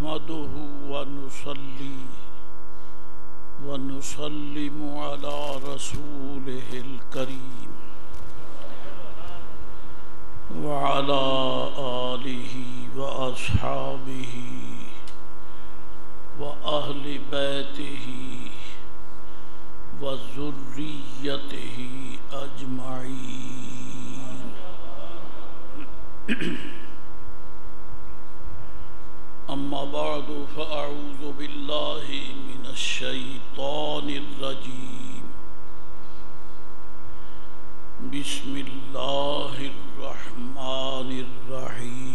نحمده ونصلي ونسلم على رسوله الكريم وعلى آله وأصحابه وأهل بيته وذريته أجمعين أما بعد فأعوذ بالله من الشيطان الرجيم بسم الله الرحمن الرحيم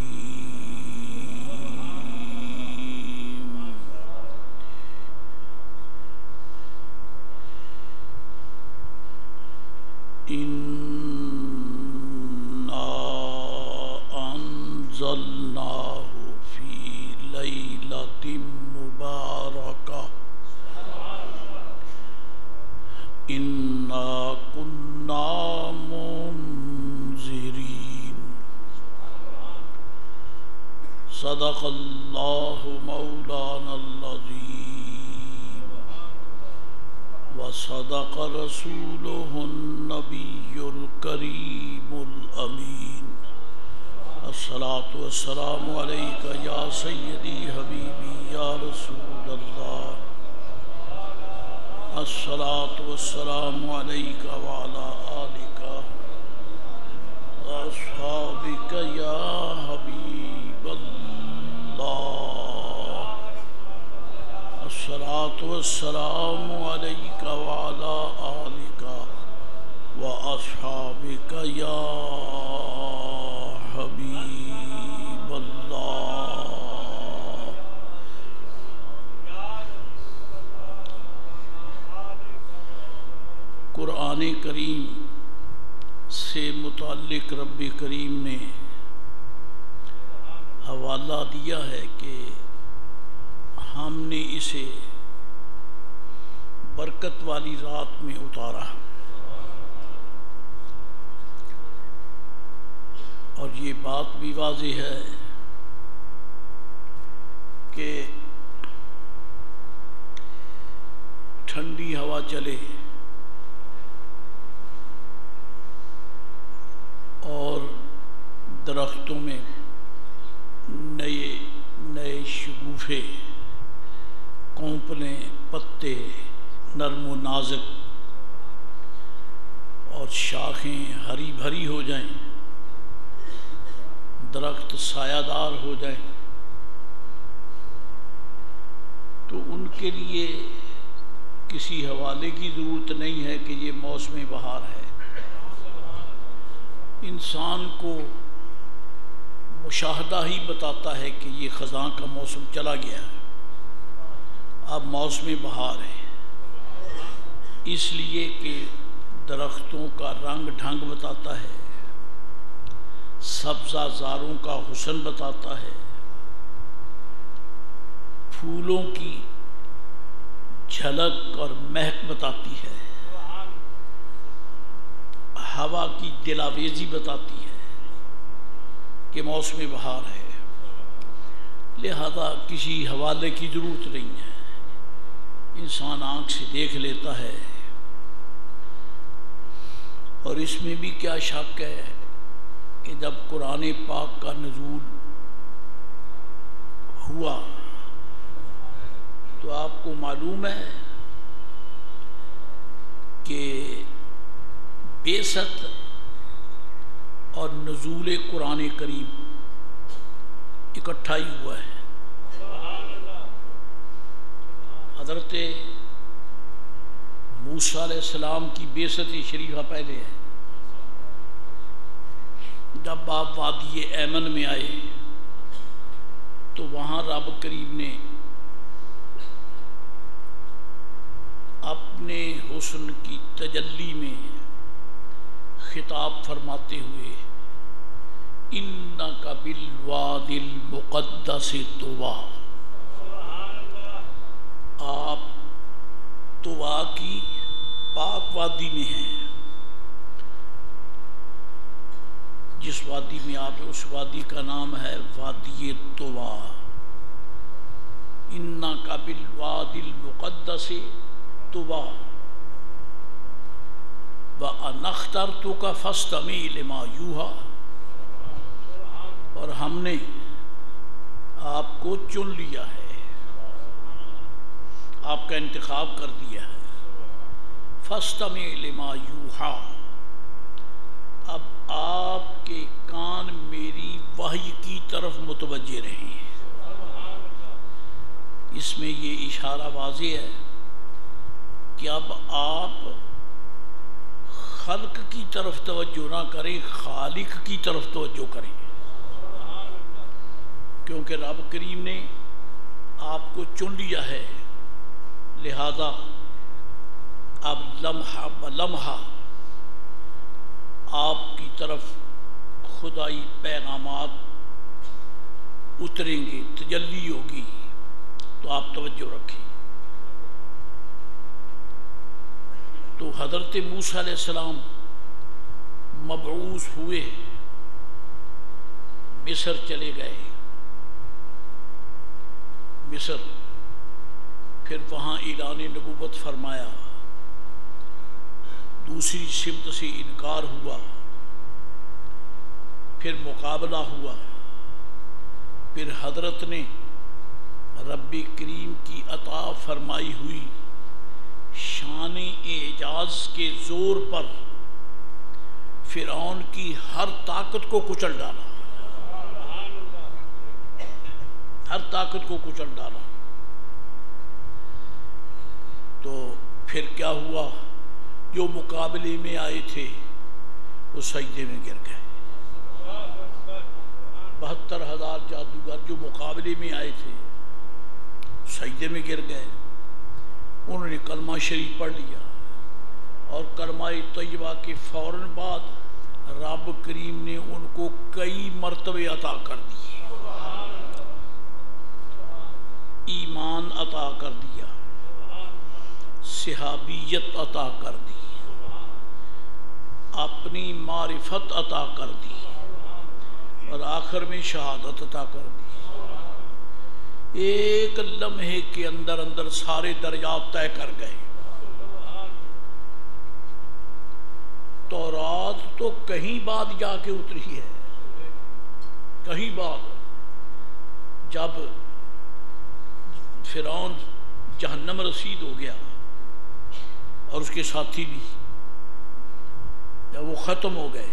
إنا أنزلناه ليلة مباركة إنا كنا منذرين صدق الله مولانا العظيم وصدق رسوله النبي الكريم الأمين الصلاة والسلام عليك يا سيدي حبيبي يا رسول الله الصلاة والسلام عليك وعلى آلك وأصحابك يا حبيب الله الصلاة والسلام عليك وعلى آلك وأصحابك يا حبیب اللہ۔ قرآن کریم سے متعلق رب کریم نے حوالہ دیا ہے کہ ہم نے اسے برکت والی رات میں اتارا، اور یہ بات بھی واضح ہے کہ ٹھنڈی ہوا چلے اور درختوں میں نئے نئے شگوفے، کونپلیں، پتے نرم و نازک اور شاخیں ہری بھری ہو جائیں، درخت سایہ دار ہو جائیں، تو ان کے لیے کسی حوالے کی ضرورت نہیں ہے کہ یہ موسم بہار ہے۔ انسان کو مشاہدہ ہی بتاتا ہے کہ یہ خزاں کا موسم چلا گیا ہے، اب موسم بہار ہے، اس لیے کہ درختوں کا رنگ ڈھنگ بتاتا ہے، سبزہ زاروں کا حسن بتاتا ہے، پھولوں کی جھلک اور مہک بتاتی ہے، ہوا کی دلاویزی بتاتی ہے کہ موسم بہار ہے، لہذا کسی حوالے کی ضرورت نہیں ہے، انسان آنکھ سے دیکھ لیتا ہے۔ اور اس میں بھی کیا شک ہے کہ جب قرآن پاک کا نزول ہوا تو آپ کو معلوم ہے کہ بعثت اور نزول قرآن کریم اکٹھا ہی ہوا ہے۔ حضرت موسیٰ علیہ السلام کی بعثت شریفہ پہلے ہے، جب آپ وادی ایمن میں آئے تو وہاں رب کریم نے اپنے حسن کی تجلی میں خطاب فرماتے ہوئے اِنَّكَ بِالْوَادِ الْمُقَدَّسِ طُوَىٰ، آپ طویٰ کی پاک وادی میں ہیں، جس وادی میں آپ اس وادی کا نام ہے وادی طویٰ۔ انک بالوادی المقدس طوی وَأَنَا اخْتَرْتُكَ فَاسْتَمِعْ لِمَا يُوحَىٰ، اور ہم نے آپ کو چن لیا ہے، آپ کا انتخاب کر دیا ہے۔ فَاسْتَمِعْ لِمَا يُوحَىٰ، اب آپ کے کان میری وحی کی طرف متوجہ رہیں۔ اس میں یہ اشارہ واضح ہے کہ اب آپ خلق کی طرف توجہ نہ کریں، خالق کی طرف توجہ کریں، کیونکہ رب کریم نے آپ کو چن لیا ہے، لہذا اب لمحہ بلمحہ آپ کی طرف خدائی پیغامات اتریں گے، تجلی ہوگی، تو آپ توجہ رکھیں۔ تو حضرت موسیٰ علیہ السلام مبعوث ہوئے، مصر چلے گئے، مصر، پھر وہاں اعلان نبوت فرمایا، دوسری سمت سے انکار ہوا، پھر مقابلہ ہوا، پھر حضرت نے رب کریم کی عطا فرمائی ہوئی شان اعجاز کے زور پر فرعون کی ہر طاقت کو کچل ڈالا، ہر طاقت کو کچل ڈالا۔ تو پھر کیا ہوا؟ جو مقابلے میں آئے تھے وہ سجدے میں گر گئے، 72,000 جادوگر جو مقابلے میں آئے تھے سجدے میں گر گئے۔ انہوں نے کلمہ شریف پڑھ لیا، اور کلمہ طیبہ کے فوراً بعد رب کریم نے ان کو کئی مرتبے عطا کر دی، ایمان عطا کر دیا، صحابیت عطا کر دی، اپنی معرفت عطا کر دی، اور آخر میں شہادت عطا کر دی۔ ایک لمحے کے اندر اندر سارے درجات طے کر گئے۔ تورات تو کہیں بعد جا کے اتری ہے، کہیں بعد، جب فرعون جہنم رسید ہو گیا اور اس کے ساتھی بھی، جب وہ ختم ہو گئے،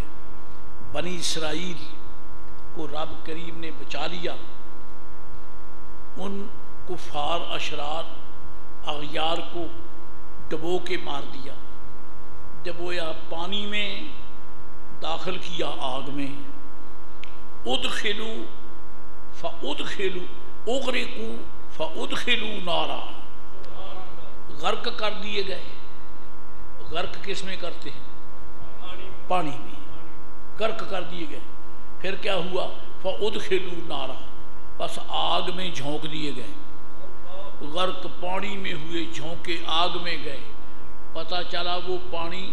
بنی اسرائیل کو رب کریم نے بچا لیا، ان کفار اشرار اغیار کو ڈبو کے مار دیا، ڈبویا پانی میں، داخل کیا آگ میں، ادخلوا فادخلوا اغرقوا فادخلوا نارا، غرق کر دیے گئے۔ غرق کس میں کرتے ہیں؟ پانی میں، غرق کر دیے گئے۔ پھر کیا ہوا؟ فادخلوا نارا، بس آگ میں جھونک دیے گئے، غرق پانی میں ہوئے، جھونکے آگ میں گئے، پتہ چلا وہ پانی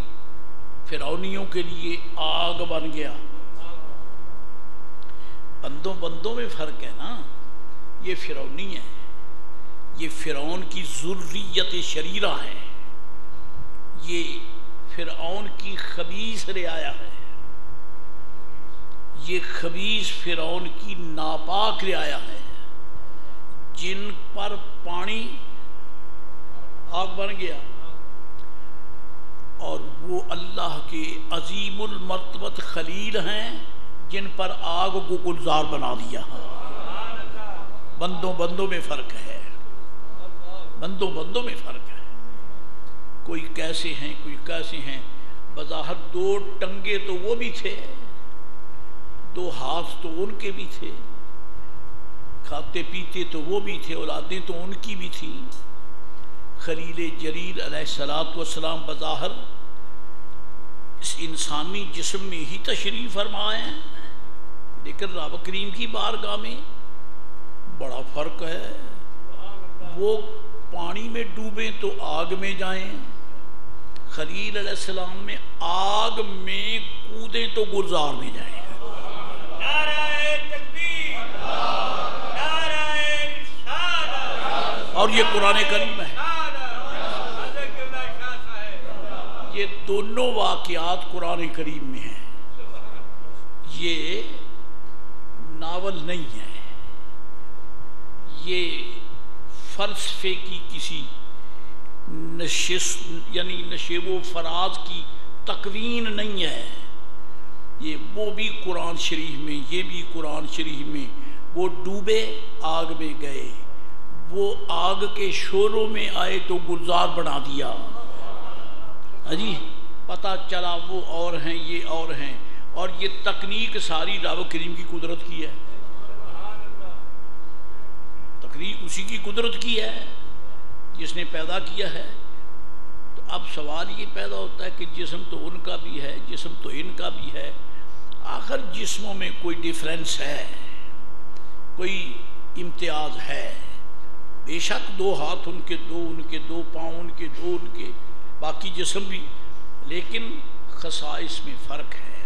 فرعونیوں کے لیے آگ بن گیا۔ بندوں میں فرق ہے نا، یہ فرعونی ہے، یہ فرعون کی ذریت شریرہ ہے، یہ فرعون کی خبیث رعایا ہے، یہ خبیث فرعون کی ناپاک رعایا ہے، جن پر پانی آگ بن گیا، اور وہ اللہ کے عظیم المرتبت خلیل ہیں جن پر آگ کو گلزار بنا دیا۔ بندوں میں فرق ہے، بندوں میں فرق ہے، کوئی کیسے ہیں کوئی کیسے ہیں۔ بظاہر 2 ٹنگے تو وہ بھی تھے، 2 ہاتھ تو ان کے بھی تھے، کھاتے پیتے تو وہ بھی تھے، اولادیں تو ان کی بھی تھیں۔ خلیل جلیل علیہ السلام بظاہر اس انسانی جسم میں ہی تشریف فرمائے ہیں، لیکن رب کریم کی بارگاہ میں بڑا فرق ہے۔ وہ پانی میں ڈوبیں تو آگ میں جائیں، خلیل علیہ السلام میں آگ میں کودیں تو گلزار میں جائیں۔ نعرہ تکبیر، نعرہ رسالت، یہ قرآن کریم ہے. یہ دونوں واقعات قرآن کریم میں ہیں. یہ ناول نہیں ہے. یہ فلسفے کی کسی یعنی نشیب و فراز کی تکوین نہیں ہے. یہ وہ بھی قرآن شریف میں، یہ بھی قرآن شریف میں. وہ ڈوبے آگ میں گئے، وہ آگ کے شعلوں میں آئے تو گلزار بنا دیا. جی پتہ چلا وہ اور ہیں یہ اور ہیں. اور یہ تکنیک ساری رب کریم کی قدرت کی ہے. تکنیک اسی کی قدرت کی ہے جس نے پیدا کیا ہے. تو اب سوال یہ پیدا ہوتا ہے کہ جسم تو ان کا بھی ہے، جسم تو ان کا بھی ہے. آخر جسموں میں کوئی ڈیفرنس ہے، کوئی امتیاز ہے. بے شک دو ہاتھ ان کے دو، ان کے دو پاؤں ان کے دو، ان کے باقی جسم بھی، لیکن خصائص میں فرق ہے.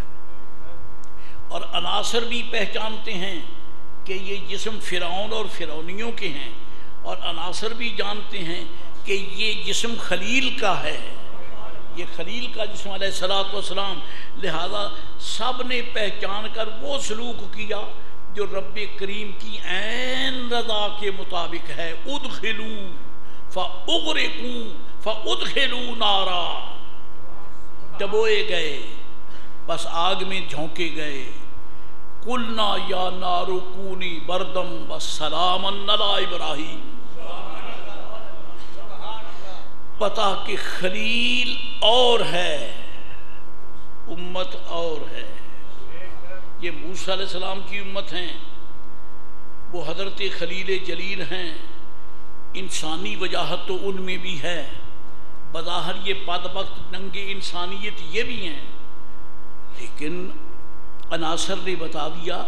اور عناصر بھی پہچانتے ہیں کہ یہ جسم فرعون اور فرعونیوں کے ہیں، اور عناصر بھی جانتے ہیں کہ یہ جسم خلیل کا ہے، یہ خلیل کا جسم علیہ الصلوۃ والسلام. لہذا سب نے پہچان کر وہ سلوک کیا جو رب کریم کی عین رضا کے مطابق ہے. ادخلوا فاغرقوا فادخلوا نارا، ڈبوئے گئے بس آگ میں جھونکے گئے. قلنا یا نار کونی بردم وسلاما علی ابراہیم. پتہ کہ خلیل اور ہے، امت اور ہے. یہ موسیٰ علیہ السلام کی امت ہیں، وہ حضرت خلیل جلیل ہیں. انسانی وجاہت تو ان میں بھی ہے، بظاہر یہ بدبخت ننگے انسانیت یہ بھی ہیں، لیکن عناصر نے بتا دیا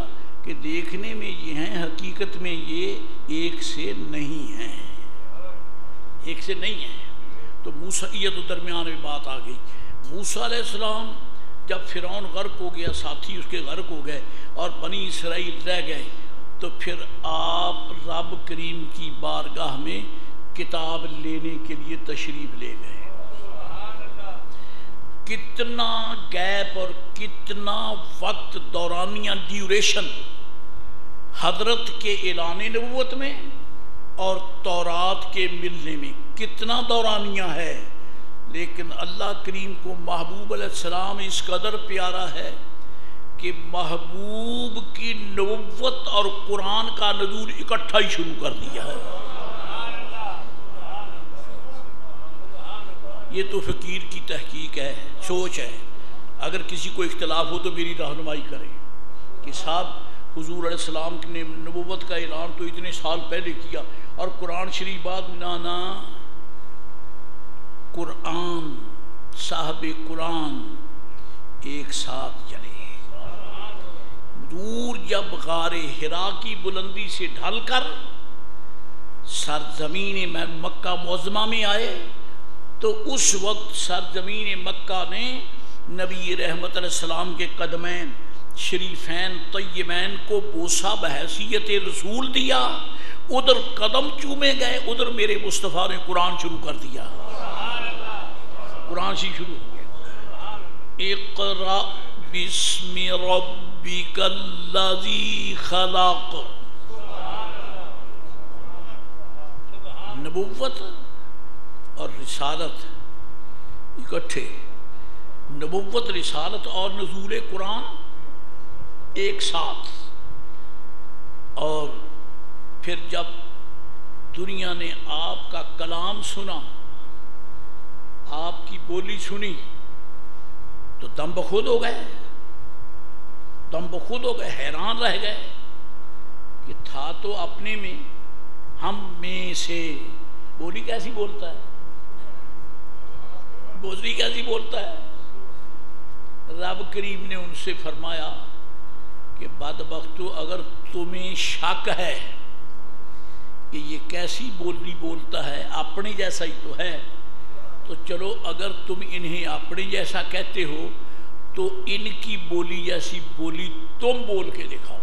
کہ دیکھنے میں یہ ہیں، حقیقت میں یہ ایک سے نہیں ہیں، ایک سے نہیں ہیں. تو موسیٰ یہ تو درمیان میں بات آ گئی. موسیٰ علیہ السلام جب فرعون غرق ہو گیا، ساتھی اس کے غرق ہو گئے اور بنی اسرائیل رہ گئے، تو پھر آپ رب کریم کی بارگاہ میں کتاب لینے کے لیے تشریف لے گئے. کتنا گیپ اور کتنا وقت دورانیہ ڈیوریشن حضرت کے اعلان نبوت میں اور تورات کے ملنے میں کتنا دورانیہ ہے. لیکن اللہ کریم کو محبوب علیہ السلام اس قدر پیارا ہے کہ محبوب کی نبوت اور قرآن کا نزول اکٹھا ہی شروع کر دیا ہے. یہ تو فقیر کی تحقیق ہے، سوچ ہے. اگر کسی کو اختلاف ہو تو میری رہنمائی کریں کہ صاحب حضور علیہ السلام نے نبوت کا اعلان تو اتنے سال پہلے کیا اور قرآن شریف بعد نانا. قرآن صاحب قرآن ایک ساتھ چلے. دور جب غار حرا کی بلندی سے ڈھل کر سرزمین مکہ معظمہ میں آئے تو اس وقت سرزمین مکہ نے نبی رحمت علیہ السلام کے قدمین شریفین طیبین کو بوسہ بحیثیت رسول دیا. ادھر قدم چومے گئے، ادھر میرے مصطفیٰ نے قرآن شروع کر دیا. قرآن سے شروع ہو گیا. اقرأ بسم ربک الذی خلق. نبوت اور رسالت اکٹھے، نبوت رسالت اور نزول قرآن ایک ساتھ. اور پھر جب دنیا نے آپ کا کلام سنا، آپ کی بولی سنی، تو دم بخود ہو گئے، دم بخود ہو گئے، حیران رہ گئے کہ تھا تو اپنے میں، ہم میں سے. بولی کیسی بولتا ہے، بولی کیسی بولتا ہے. رب کریم نے ان سے فرمایا کہ بدبختو، اگر تمہیں شک ہے کہ یہ کیسی بولی بولتا ہے، اپنے جیسا ہی تو ہے، تو چلو اگر تم انہیں اپنے جیسا کہتے ہو تو ان کی بولی جیسی بولی تم بول کے دکھاؤ.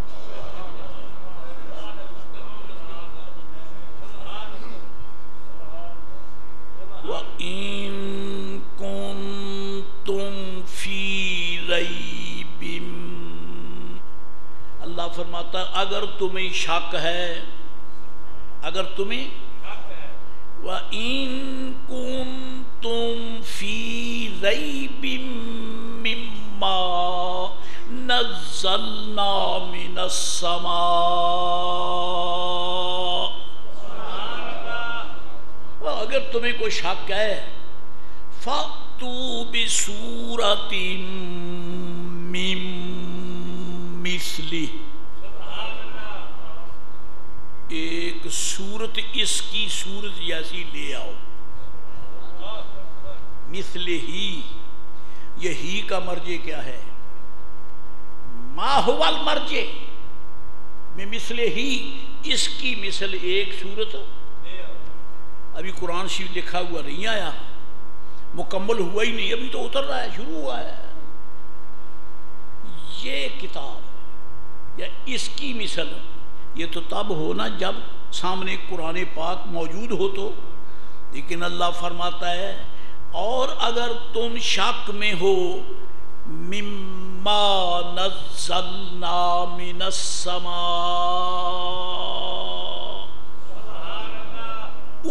اللہ فرماتا ہے اگر تمہیں شک ہے، اگر تمہیں وَإِن كُنتُمْ فِي رَيْبٍ مِّمَّا نَزَّلْنَا مِنَ السَّمَاءِ، اگر تمہیں کوئی شک ہے فَأْتُوا بِسُورَةٍ مِّن مِثْلِهِ، ایک صورت اس کی صورت جیسی لے آؤ. مثلہ، یہ ہی کا مرجع کیا ہے؟ ما هو المرجع میں مثلہ ہی، اس کی مثل ایک صورت. ابھی قرآن شریف لکھا ہوا نہیں آیا، مکمل ہوا ہی نہیں، ابھی تو اتر رہا ہے، شروع ہوا ہے. یہ کتاب یا اس کی مثل یہ تو تب ہونا جب سامنے قرآن پاک موجود ہو تو. لیکن اللہ فرماتا ہے اور اگر تم شک میں ہو مما نزلنا من السماء،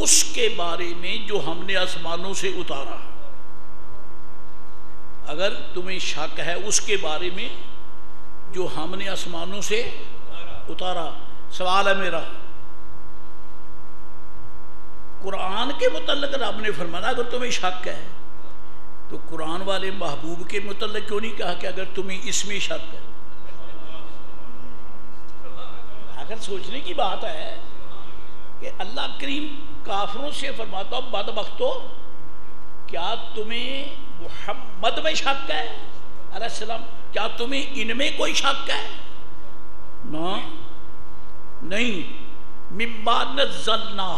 اس کے بارے میں جو ہم نے آسمانوں سے اتارا، اگر تمہیں شک ہے اس کے بارے میں جو ہم نے آسمانوں سے اتارا. سوال ہے میرا، قرآن کے متعلق رب نے فرمایا اگر تمہیں شک ہے، تو قرآن والے محبوب کے متعلق کیوں نہیں کہا کہ اگر تمہیں اس میں شک ہے؟ اگر سوچنے کی بات ہے کہ اللہ کریم کافروں سے فرماتا ہو بدبختو کیا تمہیں محمد میں شک ہے علیہ السلام، کیا تمہیں ان میں کوئی شک ہے؟ نہ نہیں. مما نزلنا،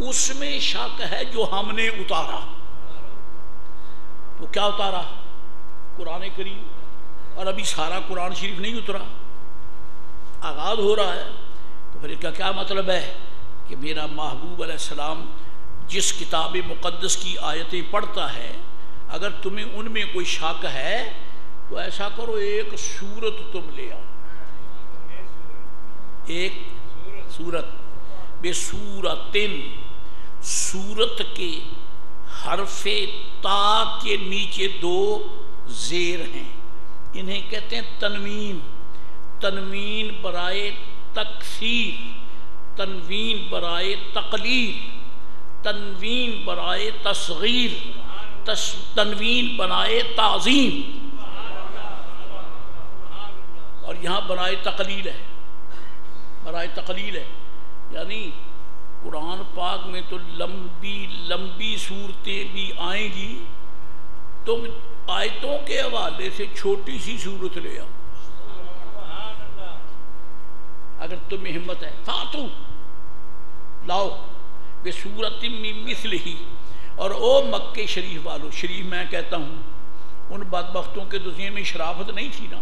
اس میں شک ہے جو ہم نے اتارا. تو کیا اتارا؟ قرآن کریم. اور ابھی سارا قرآن شریف نہیں اترا، آغاز ہو رہا ہے. تو پھر اس کا کیا مطلب ہے کہ میرا محبوب علیہ السلام جس کتاب مقدس کی آیتیں پڑھتا ہے اگر تمہیں ان میں کوئی شک ہے تو ایسا کرو ایک سورت تم لے آؤ، ایک سورت. بے سورتن، سورت کے حرف تا کے نیچے دو زیر ہیں، انہیں کہتے ہیں تنوین. تنوین برائے تکثیر، تنوین برائے تقلیل، تنوین برائے تصغیر، تنوین برائے تعظیم، اور یہاں برائے تقلیل ہے. برائے تقلیل ہے یعنی قرآن پاک میں تو لمبی لمبی صورتیں بھی آئیں گی، تم آیتوں کے حوالے سے چھوٹی سی صورت لے آؤ اگر تمہیں ہمت ہے. فاتو، لاؤ بصورت من مثلہ. اور او مکے شریف والو، شریف میں کہتا ہوں ان بدبختوں کے ذہن میں شرافت نہیں تھی نا،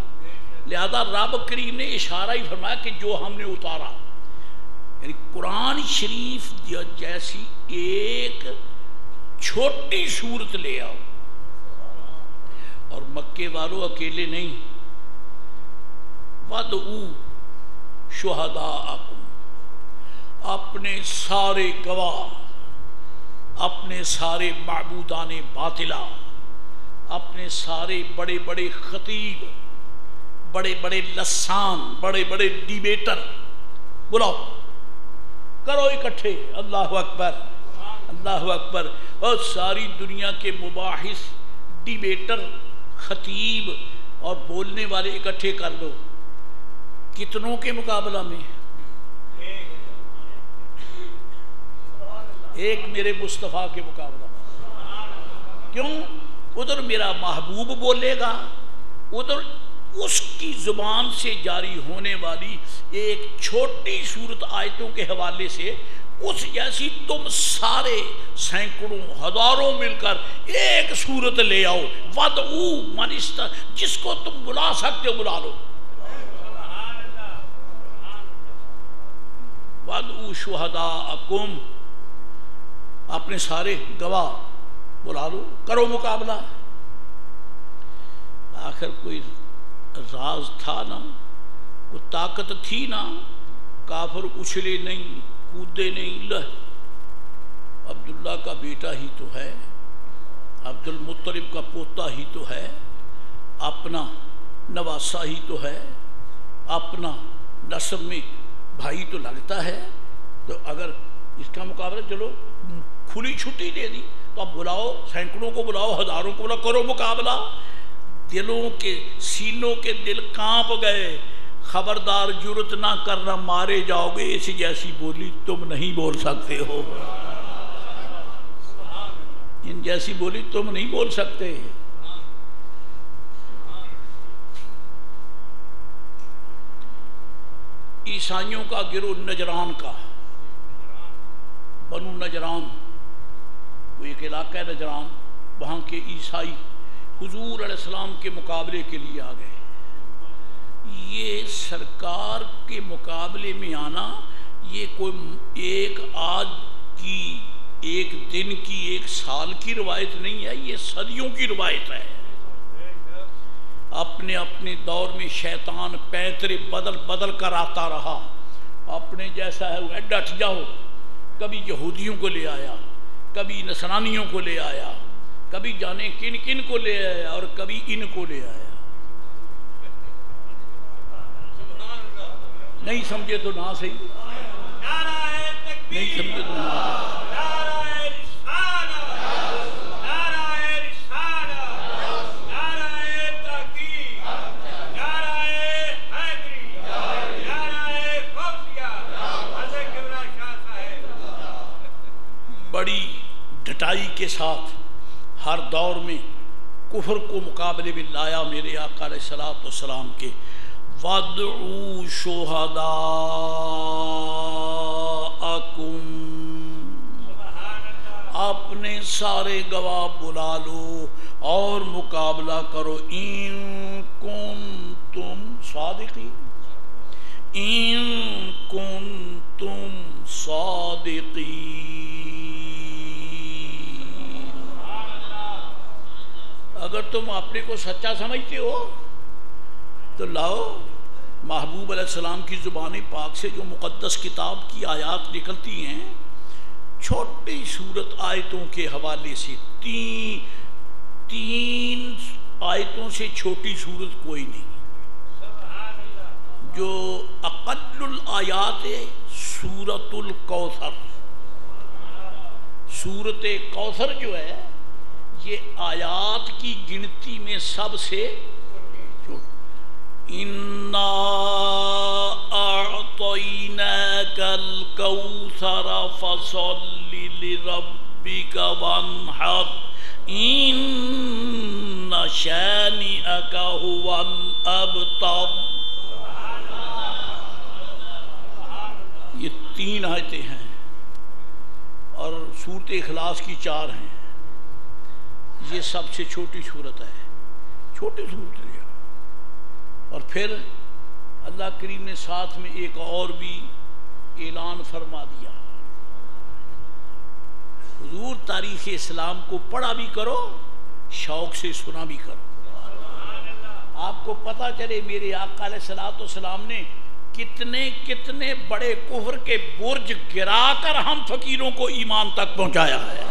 لہذا رب کریم نے اشارہ ہی فرمایا کہ جو ہم نے اتارا، یعنی قرآن شریف جیسی ایک چھوٹی صورت لے آؤ. اور مکے والوں اکیلے نہیں، وَدْعُوا شُهَدَاءَكُمْ، اپنے سارے گواہ، اپنے سارے معبودان باطلہ، اپنے سارے بڑے بڑے خطیب، بڑے بڑے لسان، بڑے بڑے ڈیبیٹر بلاؤ، کرو اکٹھے. اللہ اکبر، اللہ اکبر. اور ساری دنیا کے مباحث، ڈیبیٹر، خطیب اور بولنے والے اکٹھے کر لو. کتنوں کے مقابلہ میں؟ ایک میرے مصطفیٰ کے مقابلہ میں. کیوں؟ ادھر میرا محبوب بولے گا، ادھر اس کی زبان سے جاری ہونے والی ایک چھوٹی صورت آیتوں کے حوالے سے اس جیسی تم سارے سینکڑوں ہزاروں مل کر ایک صورت لے آؤ. وَدْعُوا مَنِ جس کو تم بلا سکتے ہو بلا لو. وَدْعُوا شُهَدَاءَكُمْ، اپنے سارے گواہ بلا لو، کرو مقابلہ. آخر کوئی راز تھا نا، وہ طاقت تھی نا، کافر اچھلے نہیں، کودے نہیں، لہ عبداللہ کا بیٹا ہی تو ہے، عبد المطلب کا پوتا ہی تو ہے، اپنا نواسا ہی تو ہے، اپنا نسب میں بھائی تو لگتا ہے، تو اگر اس کا مقابلہ چلو کھلی چھٹی دے دی تو اب بلاؤ، سینکڑوں کو بلاؤ، ہزاروں کو بلاؤ، کرو مقابلہ۔ دلوں کے سینوں کے دل کانپ گئے، خبردار جرت نہ کرنا، مارے جاؤ گے، اس جیسی بولی تم نہیں بول سکتے ہو، ان جیسی بولی تم نہیں بول سکتے۔ عیسائیوں کا گروہ نجران کا، بنو نجران، وہ ایک علاقہ ہے نجران، وہاں کے عیسائی حضور علیہ السلام کے مقابلے کے لیے آ گئے۔ یہ سرکار کے مقابلے میں آنا یہ کوئی ایک آج کی، ایک دن کی، ایک سال کی روایت نہیں ہے، یہ صدیوں کی روایت ہے۔ اپنے اپنے دور میں شیطان پینترے بدل بدل کر آتا رہا، اپنے جیسا ہے وہ ڈٹ جاؤ، کبھی یہودیوں کو لے آیا، کبھی نصرانیوں کو لے آیا، کبھی جانے کن کن کو لے آیا، اور کبھی ان کو لے آیا۔ نہیں سمجھے تو نہ صحیح، نہیں سمجھے تو نہ۔ بڑی ڈٹائی کے ساتھ ہر دور میں کفر کو مقابلے میں لایا میرے آقا علیہ الصلوۃ والسلام کے۔ وَادْعُوا شُهَدَاءَكُمْ، اپنے سارے گواہ بلا لو اور مقابلہ کرو، اِن كُنتُمْ صادقین، اِن كُنتُمْ صادقین۔ اگر تم اپنے کو سچا سمجھتے ہو تو لاؤ، محبوب علیہ السلام کی زبان پاک سے جو مقدس کتاب کی آیات نکلتی ہیں، چھوٹی صورت آیتوں کے حوالے سے، تین آیتوں سے چھوٹی صورت کوئی نہیں۔ جو اقل الآیات ہے سورۃ الکوثر، سورۃ کوثر جو ہے یہ آیات کی گنتی میں سب سے اِنَّا أَعْطَيْنَاكَ الْكَوْثَرَ فَصَلِّ لِرَبِّكَ وَانْحَرْ إِنَّ شَانِئَكَ هُوَ الْأَبْتَرُ۔ یہ تین آیتیں ہیں اور سورۃ اخلاص کی 4 ہیں۔ یہ سب سے چھوٹی صورت ہے، چھوٹی صورت ہے۔ اور پھر اللہ کریم نے ساتھ میں ایک اور بھی اعلان فرما دیا، حضور تاریخ اسلام کو پڑھا بھی کرو، شوق سے سنا بھی کرو، آپ کو پتہ چلے میرے آقا علیہ الصلوۃ والسلام نے کتنے کتنے بڑے کفر کے برج گرا کر ہم فقیروں کو ایمان تک پہنچایا ہے۔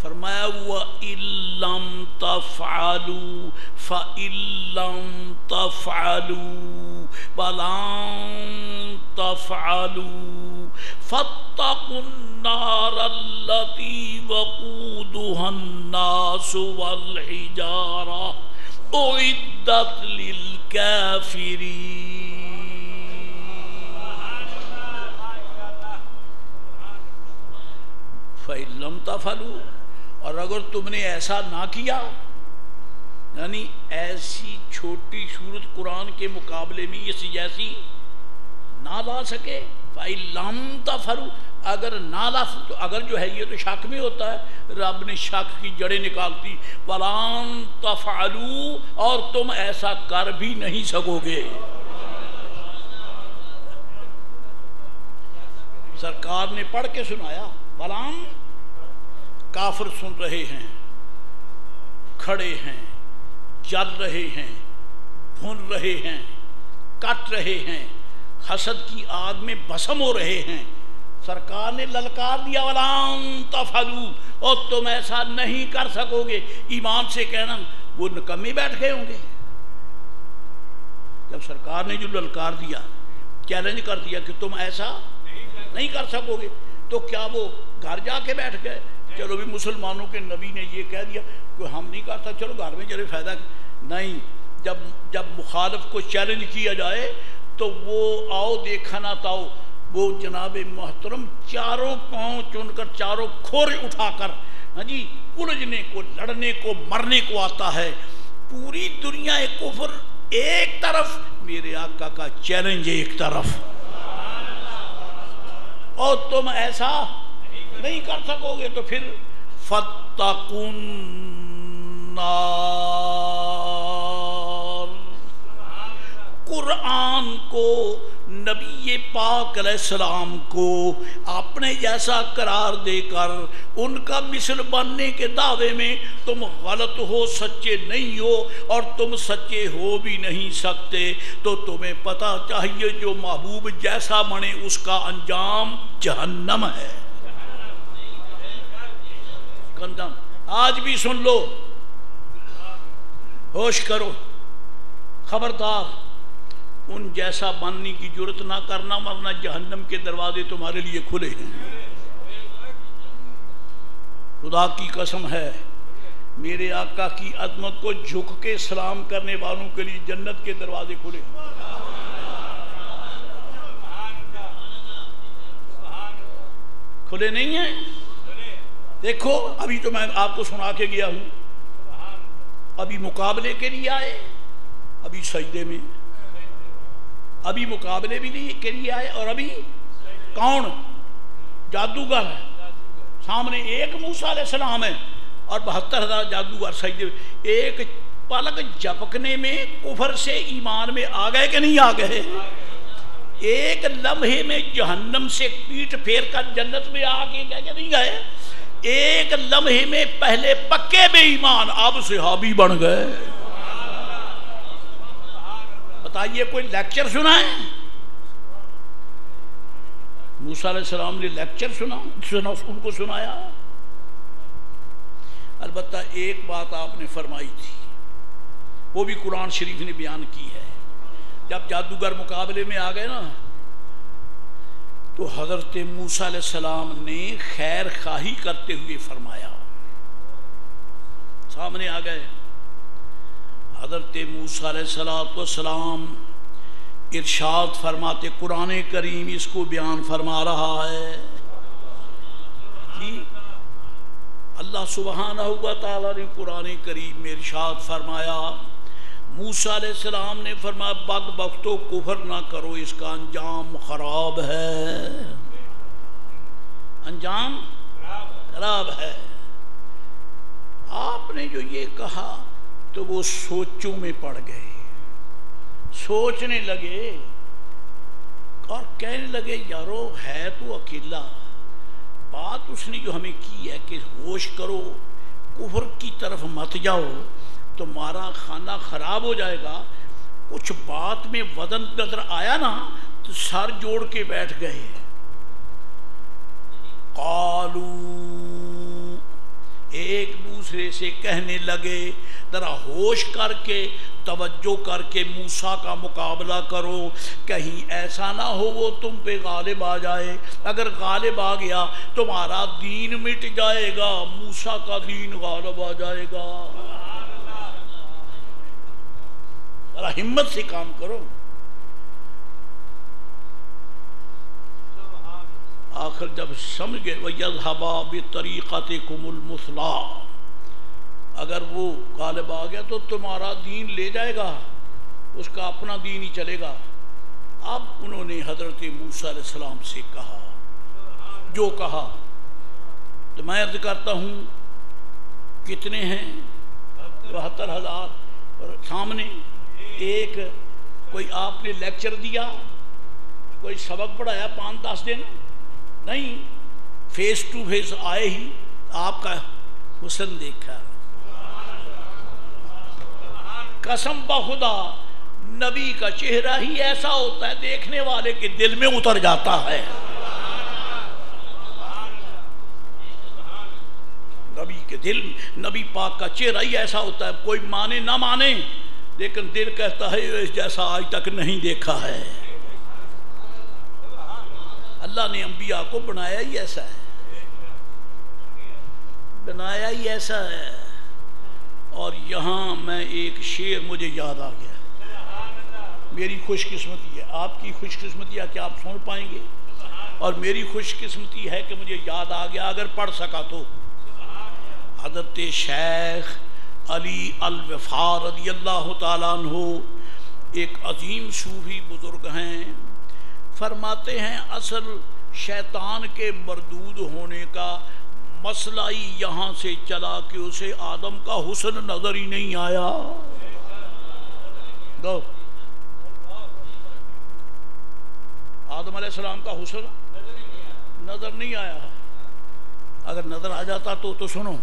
فرمایا وَإِن لَّمْ تَفْعَلُوا فَإِن لَّمْ تَفْعَلُوا وَلَن تَفْعَلُوا فَاتَّقُوا النَّارَ الَّتِي وَقُودُهَا النَّاسُ وَالْحِجَارَةُ أُعِدَّتْ لِلْكَافِرِينَ۔ فَإِن لَّمْ تَفْعَلُوا، اور اگر تم نے ایسا نہ کیا، یعنی ایسی چھوٹی صورت قرآن کے مقابلے میں اس جیسی نہ لا سکے، فَإِن لَّمْ تَفْعَلُوا، اگر نہ لا، تو اگر جو ہے یہ تو شک میں ہوتا ہے، رب نے شک کی جڑیں نکالتی، وَلَن تَفْعَلُوا، اور تم ایسا کر بھی نہیں سکو گے۔ سرکار نے پڑھ کے سنایا، وَلَن، کافر سن رہے ہیں، کھڑے ہیں، جل رہے ہیں، بھن رہے ہیں، کٹ رہے ہیں، حسد کی آگ میں بھسم ہو رہے ہیں. سرکار نے للکار دیا وَلَن تَفْعَلُوا، اور تم ایسا نہیں کر سکو گے. ایمان سے کہنا وہ نکمے بیٹھ گئے ہوں گے. جب سرکار نے جو للکار دیا، چیلنج کر دیا کہ تم ایسا نہیں کر سکو گے، تو کیا وہ گھر جا کے بیٹھ گئے؟ چلو بھی مسلمانوں کے نبی نے یہ کہہ دیا کہ ہم نہیں کرتا، چلو گھر میں چلے فائدہ نہیں. جب مخالف کو چیلنج کیا جائے تو وہ آؤ دیکھا نہ تاؤ، وہ جناب محترم چاروں پاؤں چن کر، چاروں کھور اٹھا کر، ہاں جی، الجھنے کو، لڑنے کو، مرنے کو آتا ہے. پوری دنیا کفر ایک طرف، میرے آقا کا چیلنج ایک طرف، اور تم ایسا نہیں کر سکو گے. تو پھر فَاتَّقُوا النَّارَ، قرآن کو، نبی پاک علیہ السلام کو اپنے جیسا قرار دے کر ان کا مثل بننے کے دعوے میں تم غلط ہو، سچے نہیں ہو، اور تم سچے ہو بھی نہیں سکتے. تو تمہیں پتہ چاہیے جو محبوب جیسا بنے اس کا انجام جہنم ہے. کندم آج بھی سن لو، ہوش کرو، خبردار ان جیسا بننے کی جرت نہ کرنا، ورنہ جہنم کے دروازے تمہارے لیے کھلے ہیں. خدا کی قسم ہے، میرے آقا کی عظمت کو جھک کے سلام کرنے والوں کے لیے جنت کے دروازے کھلے ہیں. کھلے نہیں ہیں؟ دیکھو ابھی تو میں آپ کو سنا کے گیا ہوں، ابھی مقابلے کے لیے آئے، ابھی سجدے میں، ابھی مقابلے بھی کے لیے آئے، اور ابھی کون؟ جادوگر. سامنے ایک موسیٰ علیہ السلام ہے اور 72,000 جادوگر سجدے میں. ایک پلک جھپکنے میں کفر سے ایمان میں آ گئے کہ نہیں آ گئے؟ ایک لمحے میں جہنم سے پیٹ پھیر کر جنت میں آ کے گئے کہ نہیں گئے؟ ایک لمحے میں پہلے پکے بے ایمان اب صحابی بن گئے. بتائیے کوئی لیکچر سنا ہے؟ موسیٰ علیہ السلام نے لیکچر سنا ان کو سنایا. البتہ ایک بات آپ نے فرمائی تھی، وہ بھی قرآن شریف نے بیان کی ہے. جب جادوگر مقابلے میں آ گئے نا، تو حضرت موسیٰ علیہ السلام نے خیر خواہی کرتے ہوئے فرمایا، سامنے آ گئے حضرت موسیٰ علیہ السلام ارشاد فرماتے، قرآن کریم اس کو بیان فرما رہا ہے جی. اللہ سبحانہ و تعالیٰ نے قرآن کریم میں ارشاد فرمایا، موسیٰ علیہ السلام نے فرمایا بدبختو کفر نہ کرو، اس کا انجام خراب ہے، انجام خراب ہے. آپ نے جو یہ کہا تو وہ سوچوں میں پڑ گئے، سوچنے لگے اور کہنے لگے یارو ہے تو اکیلا، بات اس نے جو ہمیں کی ہے کہ ہوش کرو، کفر کی طرف مت جاؤ، تمہارا کھانا خراب ہو جائے گا. کچھ بات میں وزن نظر آیا نا تو سر جوڑ کے بیٹھ گئے. قالو، ایک دوسرے سے کہنے لگے، ذرا ہوش کر کے توجہ کر کے موسیٰ کا مقابلہ کرو، کہیں ایسا نہ ہو وہ تم پہ غالب آ جائے. اگر غالب آ گیا تمہارا دین مٹ جائے گا، موسیٰ کا دین غالب آ جائے گا. ذرا ہمت سے کام کرو. آخر جب سمجھ گئے وَيَذْهَبَا بِطَرِيقَتِكُمُ الْمُثْلَىٰ، اگر وہ غالب آ گیا تو تمہارا دین لے جائے گا، اس کا اپنا دین ہی چلے گا. اب انہوں نے حضرت موسیٰ علیہ السلام سے کہا جو کہا. تو میں عرض کرتا ہوں کتنے ہیں؟ 72,000. اور سامنے ایک کوئی آپ نے لیکچر دیا، کوئی سبق پڑھایا 5-10 دن نہیں، فیس ٹو فیس آئے ہی آپ کا حسن دیکھا. قسم بخدا نبی کا چہرہ ہی ایسا ہوتا ہے دیکھنے والے کے دل میں اتر جاتا ہے. نبی کے دل، نبی پاک کا چہرہ ہی ایسا ہوتا ہے، کوئی مانے نہ مانے لیکن دل کہتا ہے اس جیسا آج تک نہیں دیکھا ہے. اللہ نے انبیاء کو بنایا ہی ایسا ہے، بنایا ہی ایسا ہے. اور یہاں میں ایک شعر مجھے یاد آ گیا، میری خوش قسمتی ہے، آپ کی خوش قسمتی ہے کہ آپ سن پائیں گے، اور میری خوش قسمتی ہے کہ مجھے یاد آ گیا اگر پڑھ سکا تو. حضرت شیخ علی الوفا رضی اللہ تعالیٰ عنہ ایک عظیم صوفی بزرگ ہیں، فرماتے ہیں اصل شیطان کے مردود ہونے کا مسئلہ ہی یہاں سے چلا کہ اسے آدم کا حسن نظر ہی نہیں آیا. آدم علیہ السلام کا حسن نظر نہیں آیا. اگر نظر آ جاتا تو سنو،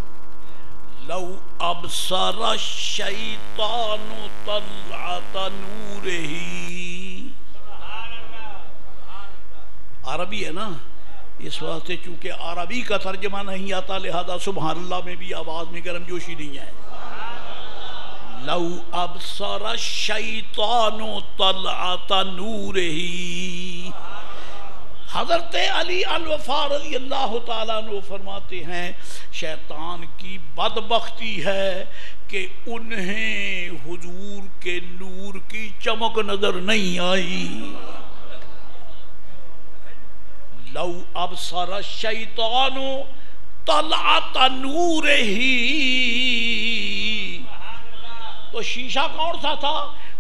لو ابصر الشیطان طلعت نورہ، عربی ہے نا، اس واسطے چونکہ عربی کا ترجمہ نہیں آتا لہذا سبحان اللہ میں بھی آواز میں گرم جوشی نہیں ہے. لو ابصر الشیطان طلعت نورہ، حضرت علی الوفا رضی اللہ تعالیٰ عنہ فرماتے ہیں شیطان کی بدبختی ہے کہ انہیں حضور کے نور کی چمک نظر نہیں آئی. لو ابصر الشیطان طلعت نورہ، تو شیشہ کون سا تھا؟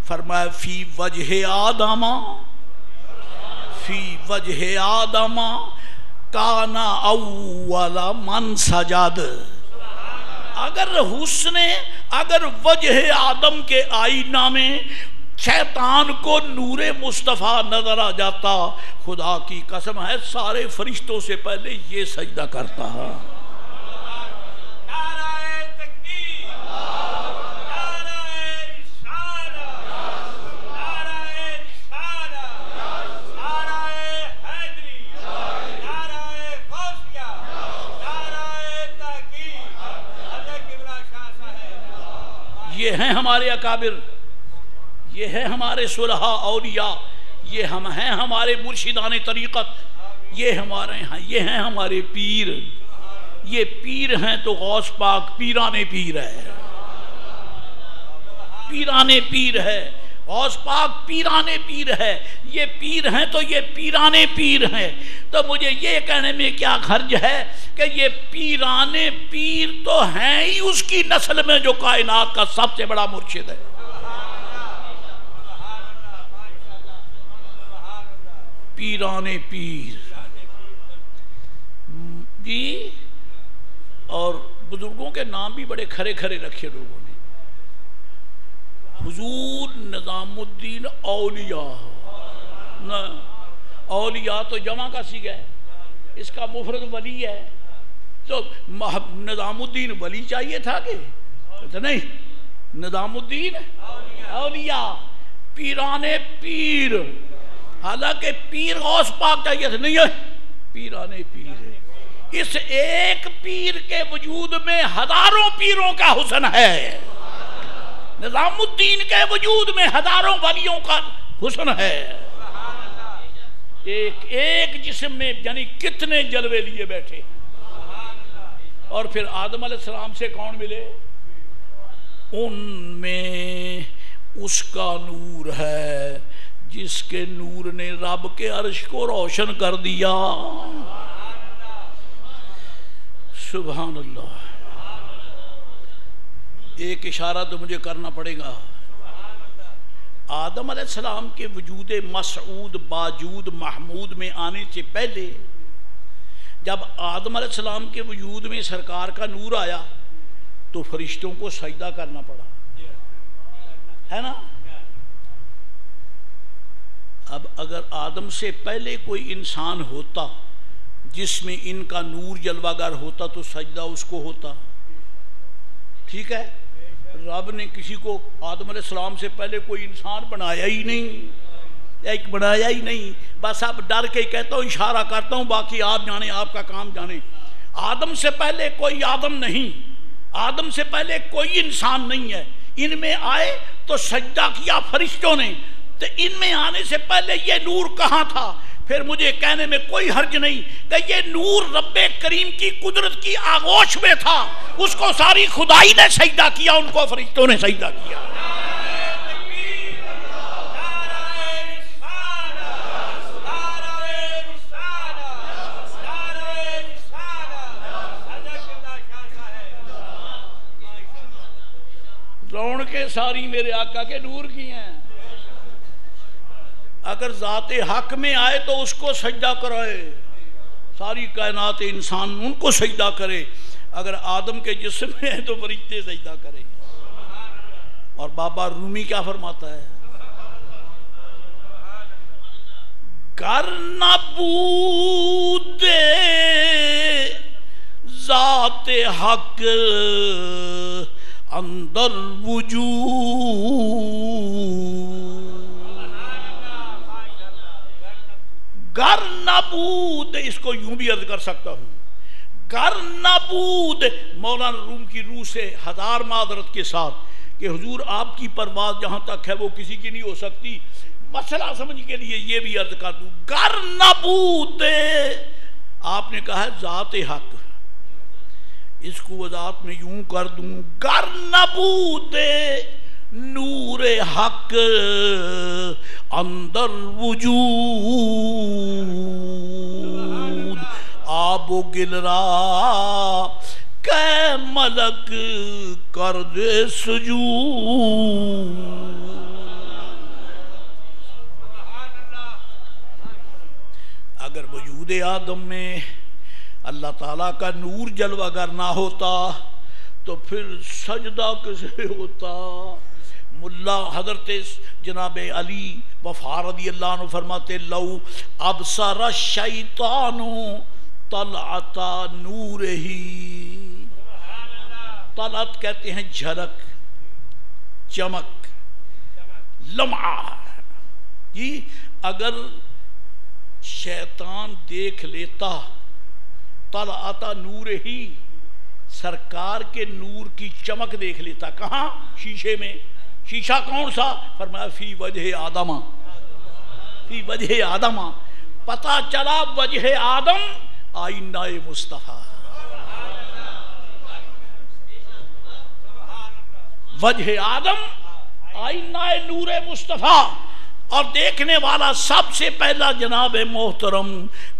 فرمایا فی وجہ آدم، فی وجہ آدم کان اول من سجد. اگر وجہ آدم کے آئینہ میں شیطان کو نور مصطفیٰ نظر آ جاتا، خدا کی قسم ہے سارے فرشتوں سے پہلے یہ سجدہ کرتا. یہ ہیں ہمارے اکابر، یہ ہیں ہمارے صلحاء اولیاء، یہ ہم ہیں ہمارے مرشدان طریقت، یہ ہیں ہمارے پیر. یہ پیر ہیں تو غوث پاک پیران پیر ہے، پیران پیر ہے، غوث پاک پیران پیر ہے. یہ پیر ہیں تو یہ پیران پیر ہیں. تو مجھے یہ کہنے میں کیا حرج ہے کہ یہ پیران پیر تو ہیں ہی اس کی نسل میں جو کائنات کا سب سے بڑا مرشد ہے. پیران پیر جی. اور بزرگوں کے نام بھی بڑے کھرے کھرے رکھے لوگوں نے. حضور نظام الدین اولیاء، اولیاء تو جمع کا صیغہ ہے، اس کا مفرد ولی ہے. تو نظام الدین ولی چاہیے تھا کہ نہیں، نظام الدین اولیاء، پیران پیر. حالانکہ پیر غوث پاک چاہیے تھا، نہیں ہے، پیران پیر ہے. اس ایک پیر کے وجود میں ہزاروں پیروں کا حسن ہے. نظام الدین کے وجود میں ہزاروں ولیوں کا حسن ہے. ایک جسم میں یعنی کتنے جلوے لیے بیٹھے. اور پھر آدم علیہ السلام سے کون ملے؟ ان میں اس کا نور ہے جس کے نور نے رب کے عرش کو روشن کر دیا. سبحان اللہ. ایک اشارہ تو مجھے کرنا پڑے گا. آدم علیہ السلام کے وجود مسعود باجود محمود میں آنے سے پہلے جب آدم علیہ السلام کے وجود میں سرکار کا نور آیا تو فرشتوں کو سجدہ کرنا پڑا، ہے نا. اب اگر آدم سے پہلے کوئی انسان ہوتا جس میں ان کا نور جلوہ گر ہوتا تو سجدہ اس کو ہوتا. ٹھیک ہے. رب نے کسی کو آدم علیہ السلام سے پہلے کوئی انسان بنایا ہی نہیں، ایک بنایا ہی نہیں. بس اب ڈر کے کہتا ہوں، اشارہ کرتا ہوں، باقی آپ جانیں، آپ کا کام جانیں. آدم سے پہلے کوئی آدم نہیں، آدم سے پہلے کوئی انسان نہیں ہے. ان میں آئے تو سجدہ کیا فرشتوں نے، تو ان میں آنے سے پہلے یہ نور کہاں تھا؟ پھر مجھے کہنے میں کوئی حرج نہیں کہ یہ نور رب کریم کی قدرت کی آغوش میں تھا، اس کو ساری خدائی نے سجدہ کیا، ان کو فرشتوں نے سجدہ کیا. رونقیں ساری میرے آقا کے نور کی ہیں. اگر ذات حق میں آئے تو اس کو سجدہ کرائے، ساری کائنات انسان ان کو سجدہ کرے. اگر آدم کے جسم میں ہے تو فرشتے سجدہ کرے. اور بابا رومی کیا فرماتا ہے؟ گر نبود ذات حق اندر وجود، گر نبود، اس کو یوں بھی عرض کر سکتا ہوں، گر نبود، مولانا روم کی روح سے ہزار معذرت کے ساتھ کہ حضور آپ کی پرواز جہاں تک ہے وہ کسی کی نہیں ہو سکتی، مسئلہ سمجھ کے لیے یہ بھی عرض کر دوں. گر نبود، آپ نے کہا ہے ذات حق، اس کو وضاحت میں یوں کر دوں، گر نبود نور حق اندر وجود، آب و گل را کہ ملک کر دے سجود. اگر وجود آدم میں اللہ تعالیٰ کا نور جلوہ گر نہ ہوتا تو پھر سجدہ کسے ہوتا؟ ملا حضرت جناب علی وفا رضی اللہ عنہ فرماتے لو ابصر الشیطان طلعت نور ہی، طلعت کہتے ہیں جھلک، چمک، لمعہ. جی اگر شیطان دیکھ لیتا طلعت نور ہی، سرکار کے نور کی چمک دیکھ لیتا، کہاں؟ شیشے میں. شیشہ کون سا؟ فرمایا فی وجہ آدم، فی وجہ آدم. پتہ چلا وجہ آدم آئینہ مصطفیٰ، وجہ آدم آئینہ نور مصطفیٰ. اور دیکھنے والا سب سے پہلا جناب محترم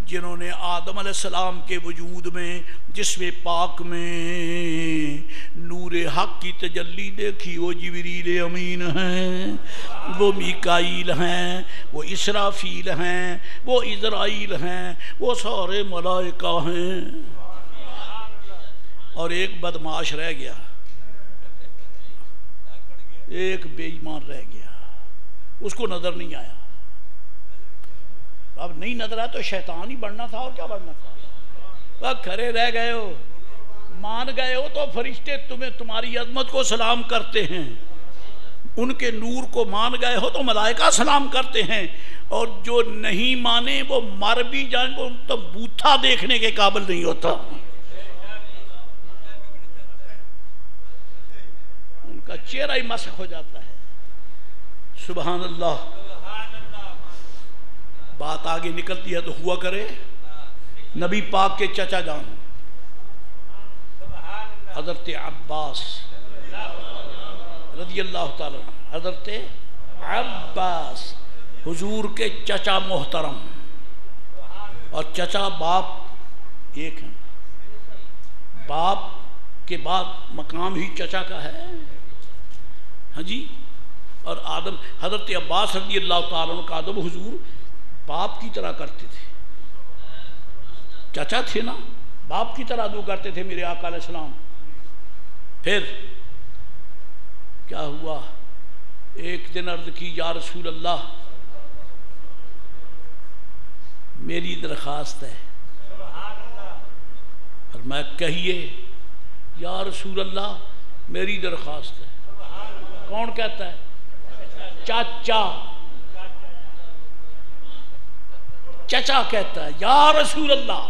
جنہوں نے آدم علیہ السلام کے وجود میں جسم پاک میں نور حق کی تجلی دیکھی، وہ جبریل امین ہیں، وہ میکائیل ہیں، وہ اسرافیل ہیں، وہ عزرائیل ہیں، وہ سارے ملائکہ ہیں. اور ایک بدمعاش رہ گیا، ایک بے ایمان رہ گیا، اس کو نظر نہیں آیا. اب نہیں نظر آیا تو شیطان ہی بڑھنا تھا، اور کیا بڑھنا تھا؟ کھڑے رہ گئے ہو، مان گئے ہو تو فرشتے تمہیں تمہاری عظمت کو سلام کرتے ہیں، ان کے نور کو مان گئے ہو تو ملائکہ سلام کرتے ہیں. اور جو نہیں مانے وہ مر بھی جائیں، وہ تو بوتھا دیکھنے کے قابل نہیں ہوتا، ان کا چہرہ ہی مسخ ہو جاتا ہے. سبحان اللہ. بات آگے نکلتی ہے تو ہوا کرے. نبی پاک کے چچا جان حضرت عباس رضی اللہ تعالی عنہ، حضرت عباس حضور کے چچا محترم، اور چچا باپ ایک ہیں، باپ کے بعد مقام ہی چچا کا ہے. ہاں جی. اور آدم حضرت عباس رضی اللہ تعالیٰ عنہ کا ادب حضور باپ کی طرح کرتے تھے، چچا تھے نا، باپ کی طرح ادب کرتے تھے میرے آقا علیہ السلام. پھر کیا ہوا؟ ایک دن عرض کی یا رسول اللہ میری درخواست ہے. اور میں کہیے یا رسول اللہ میری درخواست ہے. کون کہتا ہے؟ چاچا، چچا کہتا ہے یا رسول اللہ.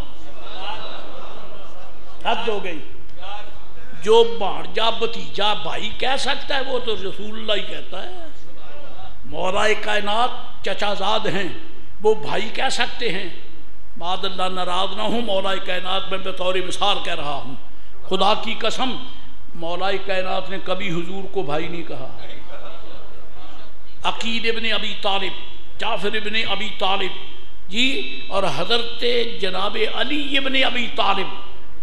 حد ہو گئی. جو بھانجا بھتیجا بھائی کہہ سکتا ہے وہ تو رسول اللہ ہی کہتا ہے. مولا کائنات چچا زاد ہیں، وہ بھائی کہہ سکتے ہیں. معاذ اللہ ناراض نہ ہوں، مولا کائنات میں بطور مثال کہہ رہا ہوں. خدا کی قسم مولا کائنات نے کبھی حضور کو بھائی نہیں کہا. عقیل ابن ابی طالب، جعفر ابن ابی طالب جی، اور حضرت جناب علی ابن ابی طالب،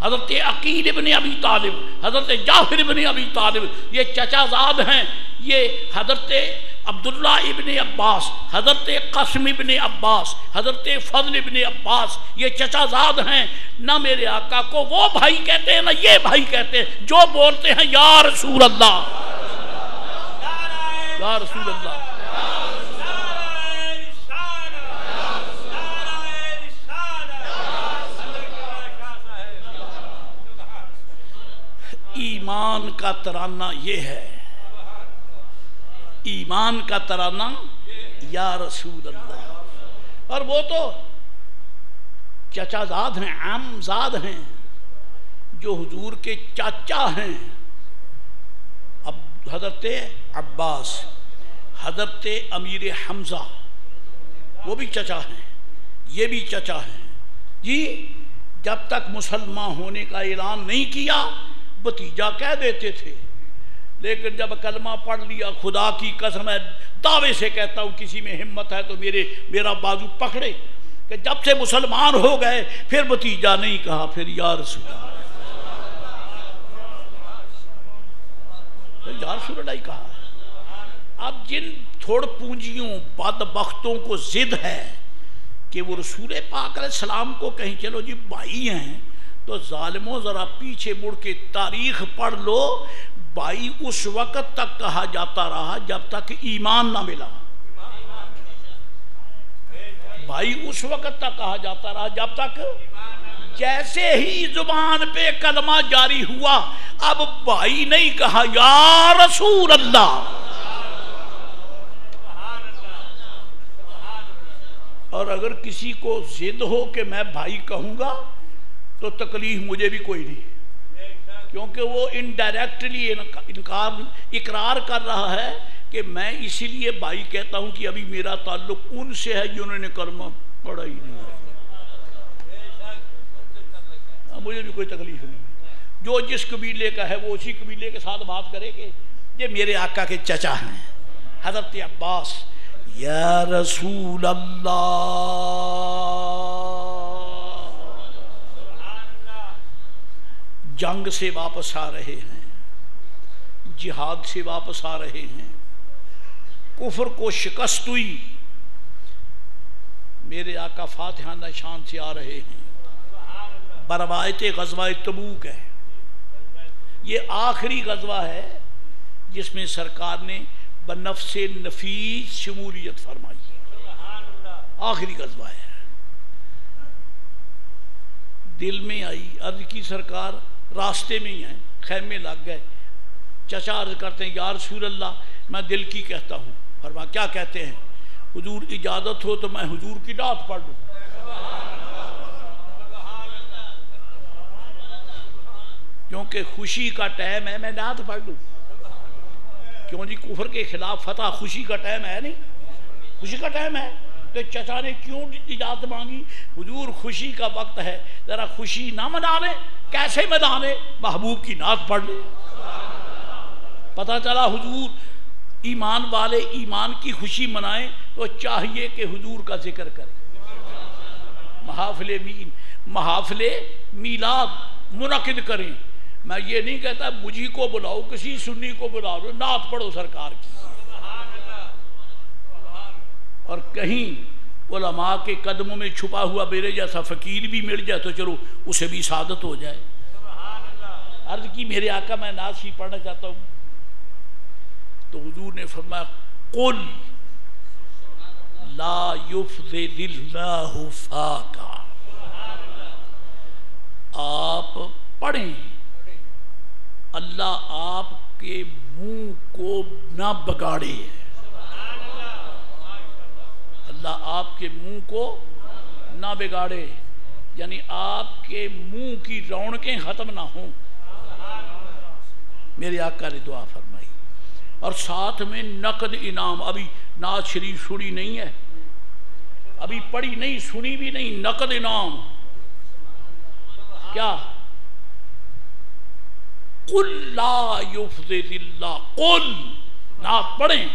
حضرت عقیل ابن ابی طالب، حضرت جعفر ابن ابی طالب، یہ چچا زاد ہیں. یہ حضرت عبداللہ ابن عباس، حضرت قاسم ابن عباس، حضرت فضل ابن عباس، یہ چچا زاد ہیں. نہ میرے آقا کو وہ بھائی کہتے ہیں نہ یہ بھائی کہتے ہیں. جو بولتے ہیں یا رسول اللہ، یا رسول اللہ. ایمان کا ترانہ یہ ہے، ایمان کا ترانہ یا رسول اللہ. اور وہ تو چچا زاد ہیں، عام زاد ہیں، جو حضور کے چاچا ہیں. اب حضرت عباس، حضرت امیر حمزہ، وہ بھی چچا ہیں، یہ بھی چچا ہیں جی. جب تک مسلمان ہونے کا اعلان نہیں کیا بھتیجا کہہ دیتے تھے، لیکن جب کلمہ پڑھ لیا، خدا کی قسم ہے دعوے سے کہتا ہوں کسی میں ہمت ہے تو میرا بازو پکڑے، کہ جب سے مسلمان ہو گئے پھر بھتیجا نہیں کہا، پھر یا رسول اللہ، پھر یا رسول اللہ ہی کہا. اب جن تھوڑ پونجیوں بدبختوں کو ضد ہے کہ وہ رسول پاک علیہ السلام کو کہیں چلو جی بھائی ہیں، تو ظالموں ذرا پیچھے مڑ کے تاریخ پڑھ لو. بھائی اس وقت تک کہا جاتا رہا جب تک ایمان نہ ملا. بھائی اس وقت تک کہا جاتا رہا جب تک، جیسے ہی زبان پہ کلمہ جاری ہوا اب بھائی نہیں کہا، یا رسول اللہ. اور اگر کسی کو ضد ہو کہ میں بھائی کہوں گا تو تکلیف مجھے بھی کوئی نہیں، کیونکہ وہ انڈائریکٹلی اقرار کر رہا ہے کہ میں اسی لیے بھائی کہتا ہوں کہ ابھی میرا تعلق ان سے ہے جنہوں نے کلمہ پڑھا ہی نہیں ہے. مجھے بھی کوئی تکلیف نہیں. جو جس قبیلے کا ہے وہ اسی قبیلے کے ساتھ بات کرے کہ یہ میرے آقا کے چچا ہیں حضرت عباس. یا رسول اللہ، جنگ سے واپس آ رہے ہیں، جہاد سے واپس آ رہے ہیں، کفر کو شکست ہوئی، میرے آقا فاتحہ نشان سے آ رہے ہیں. بروایت غزوہ تبوک ہے، یہ آخری غزوہ ہے جس میں سرکار نے بنفس نفیس شمولیت فرمائی. آخری غزوہ ہے. دل میں آئی، عرض کی سرکار راستے میں ہی ہیں، خیمے لگ گئے. چچا عرض کرتے ہیں یا رسول اللہ میں دل کی کہتا ہوں. فرما کیا کہتے ہیں؟ حضور اجازت ہو تو میں حضور کی نعت پڑھ لوں. کیونکہ خوشی کا ٹائم ہے، میں نعت پڑھ لوں. کیوں جی کفر کے خلاف فتح خوشی کا ٹائم ہے نہیں؟ خوشی کا ٹائم ہے تو چچا نے کیوں اجازت مانگی؟ حضور خوشی کا وقت ہے، ذرا خوشی نہ منا لیں. کیسے منا لیں؟ محبوب کی نعت پڑھ لیں. پتہ چلا حضور ایمان والے ایمان کی خوشی منائیں تو چاہیے کہ حضور کا ذکر کریں. محافل میلاد منعقد کریں. میں یہ نہیں کہتا مجھے کو بلاؤ، کسی سنی کو بلاؤ، نعت پڑھو سرکار کی. اور کہیں علماء کے قدموں میں چھپا ہوا میرے جیسا فقیر بھی مل جائے تو چلو اسے بھی سعادت ہو جائے. عرض کی میرے آقا میں نعت ہی پڑھنا چاہتا ہوں. تو حضور نے فرمایا قل لا یفضل اللہ فاکا. آپ پڑھیں، اللہ آپ کے منہ کو نہ بگاڑے۔ اللہ آپ کے منہ کو نہ بگاڑے، یعنی آپ کے منہ کی رونقیں ختم نہ ہوں۔ میرے آقا نے دعا فرمائی، اور ساتھ میں نقد انعام۔ ابھی نعت شریف سنی نہیں ہے، ابھی پڑھی نہیں، سنی بھی نہیں، نقد انعام کیا؟ قل لا یفضل اللہ، قل، نعت پڑھیں،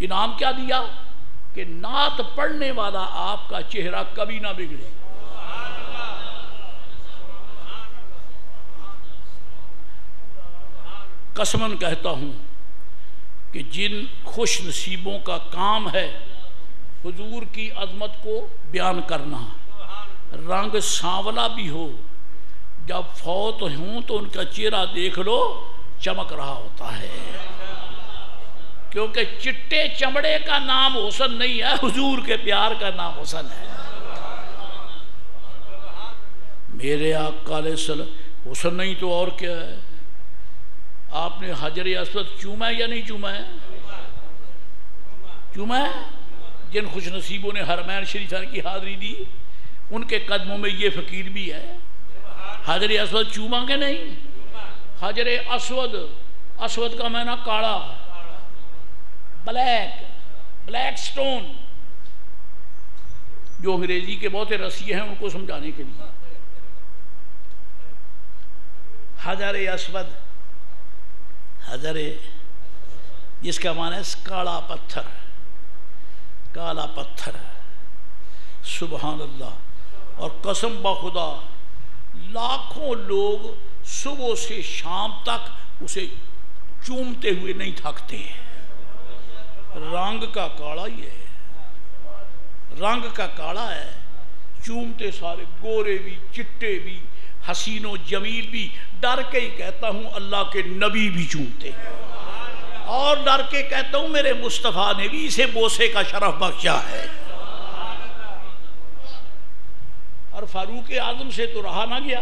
انعام کیا دیا کہ نعت پڑھنے والا آپ کا چہرہ کبھی نہ بگڑے۔ قسماً کہتا ہوں کہ جن خوش نصیبوں کا کام ہے حضور کی عظمت کو بیان کرنا، رنگ سانولا بھی ہو، جب فوت ہوں تو ان کا چہرہ دیکھ لو چمک رہا ہوتا ہے، کیونکہ چٹے چمڑے کا نام حسن نہیں ہے، حضور کے پیار کا نام حسن ہے۔ میرے آقا علیہ السلام، حسن نہیں تو اور کیا ہے؟ آپ نے حجر اسود چوما ہے یا نہیں چوما ہے؟ چوما ہے؟ جن خوش نصیبوں نے حرمین شریفین کی حاضری دی ان کے قدموں میں یہ فقیر بھی ہے۔ حجر اسود چوما کہ نہیں؟ حجر اسود، اسود کا معنی کاڑا، بلیک سٹون، جو انگریزی کے بہت رسیے ہیں ان کو سمجھانے کے لیے۔ حجر اسود، حجر جس کا معنی ہے کالا پتھر، کالا پتھر، سبحان اللہ۔ اور قسم بخدا لاکھوں لوگ صبح سے شام تک اسے چومتے ہوئے نہیں تھکتے۔ رنگ کا کالا ہی ہے، رنگ کا کالا ہے، چومتے سارے، گورے بھی چٹے بھی حسین و جمیل بھی۔ ڈر کے ہی کہتا ہوں اللہ کے نبی بھی چومتے، اور ڈر کے کہتا ہوں میرے مصطفیٰ نے بھی اسے بوسے کا شرف بخشا ہے۔ اور فاروق اعظم سے تو رہا نہ گیا،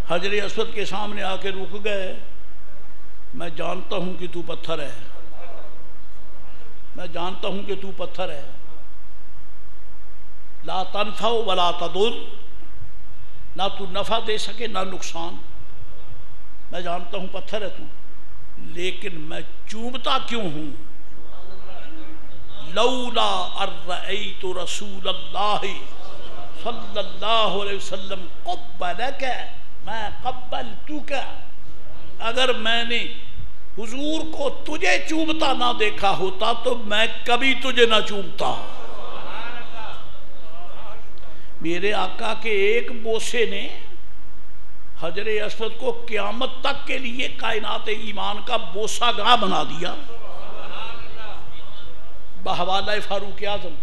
حجر اسود کے سامنے آ کے رک گئے۔ میں جانتا ہوں کہ تو پتھر ہے، میں جانتا ہوں کہ تو پتھر ہے، لا تنفع ولا تضر، نہ تو نفع دے سکے نہ نقصان، میں جانتا ہوں پتھر ہے تو، لیکن میں چومتا کیوں ہوں؟ لولا ارأیت رسول اللہ صلی اللہ علیہ وسلم قبلک میں قبلتک، اگر میں نے حضور کو تجھے چومتا نہ دیکھا ہوتا تو میں کبھی تجھے نہ چومتا۔ میرے آقا کے ایک بوسے نے حجر اسود کو قیامت تک کے لیے کائنات ایمان کا بوسہ گاہ بنا دیا، بحوالہ فاروق اعظم۔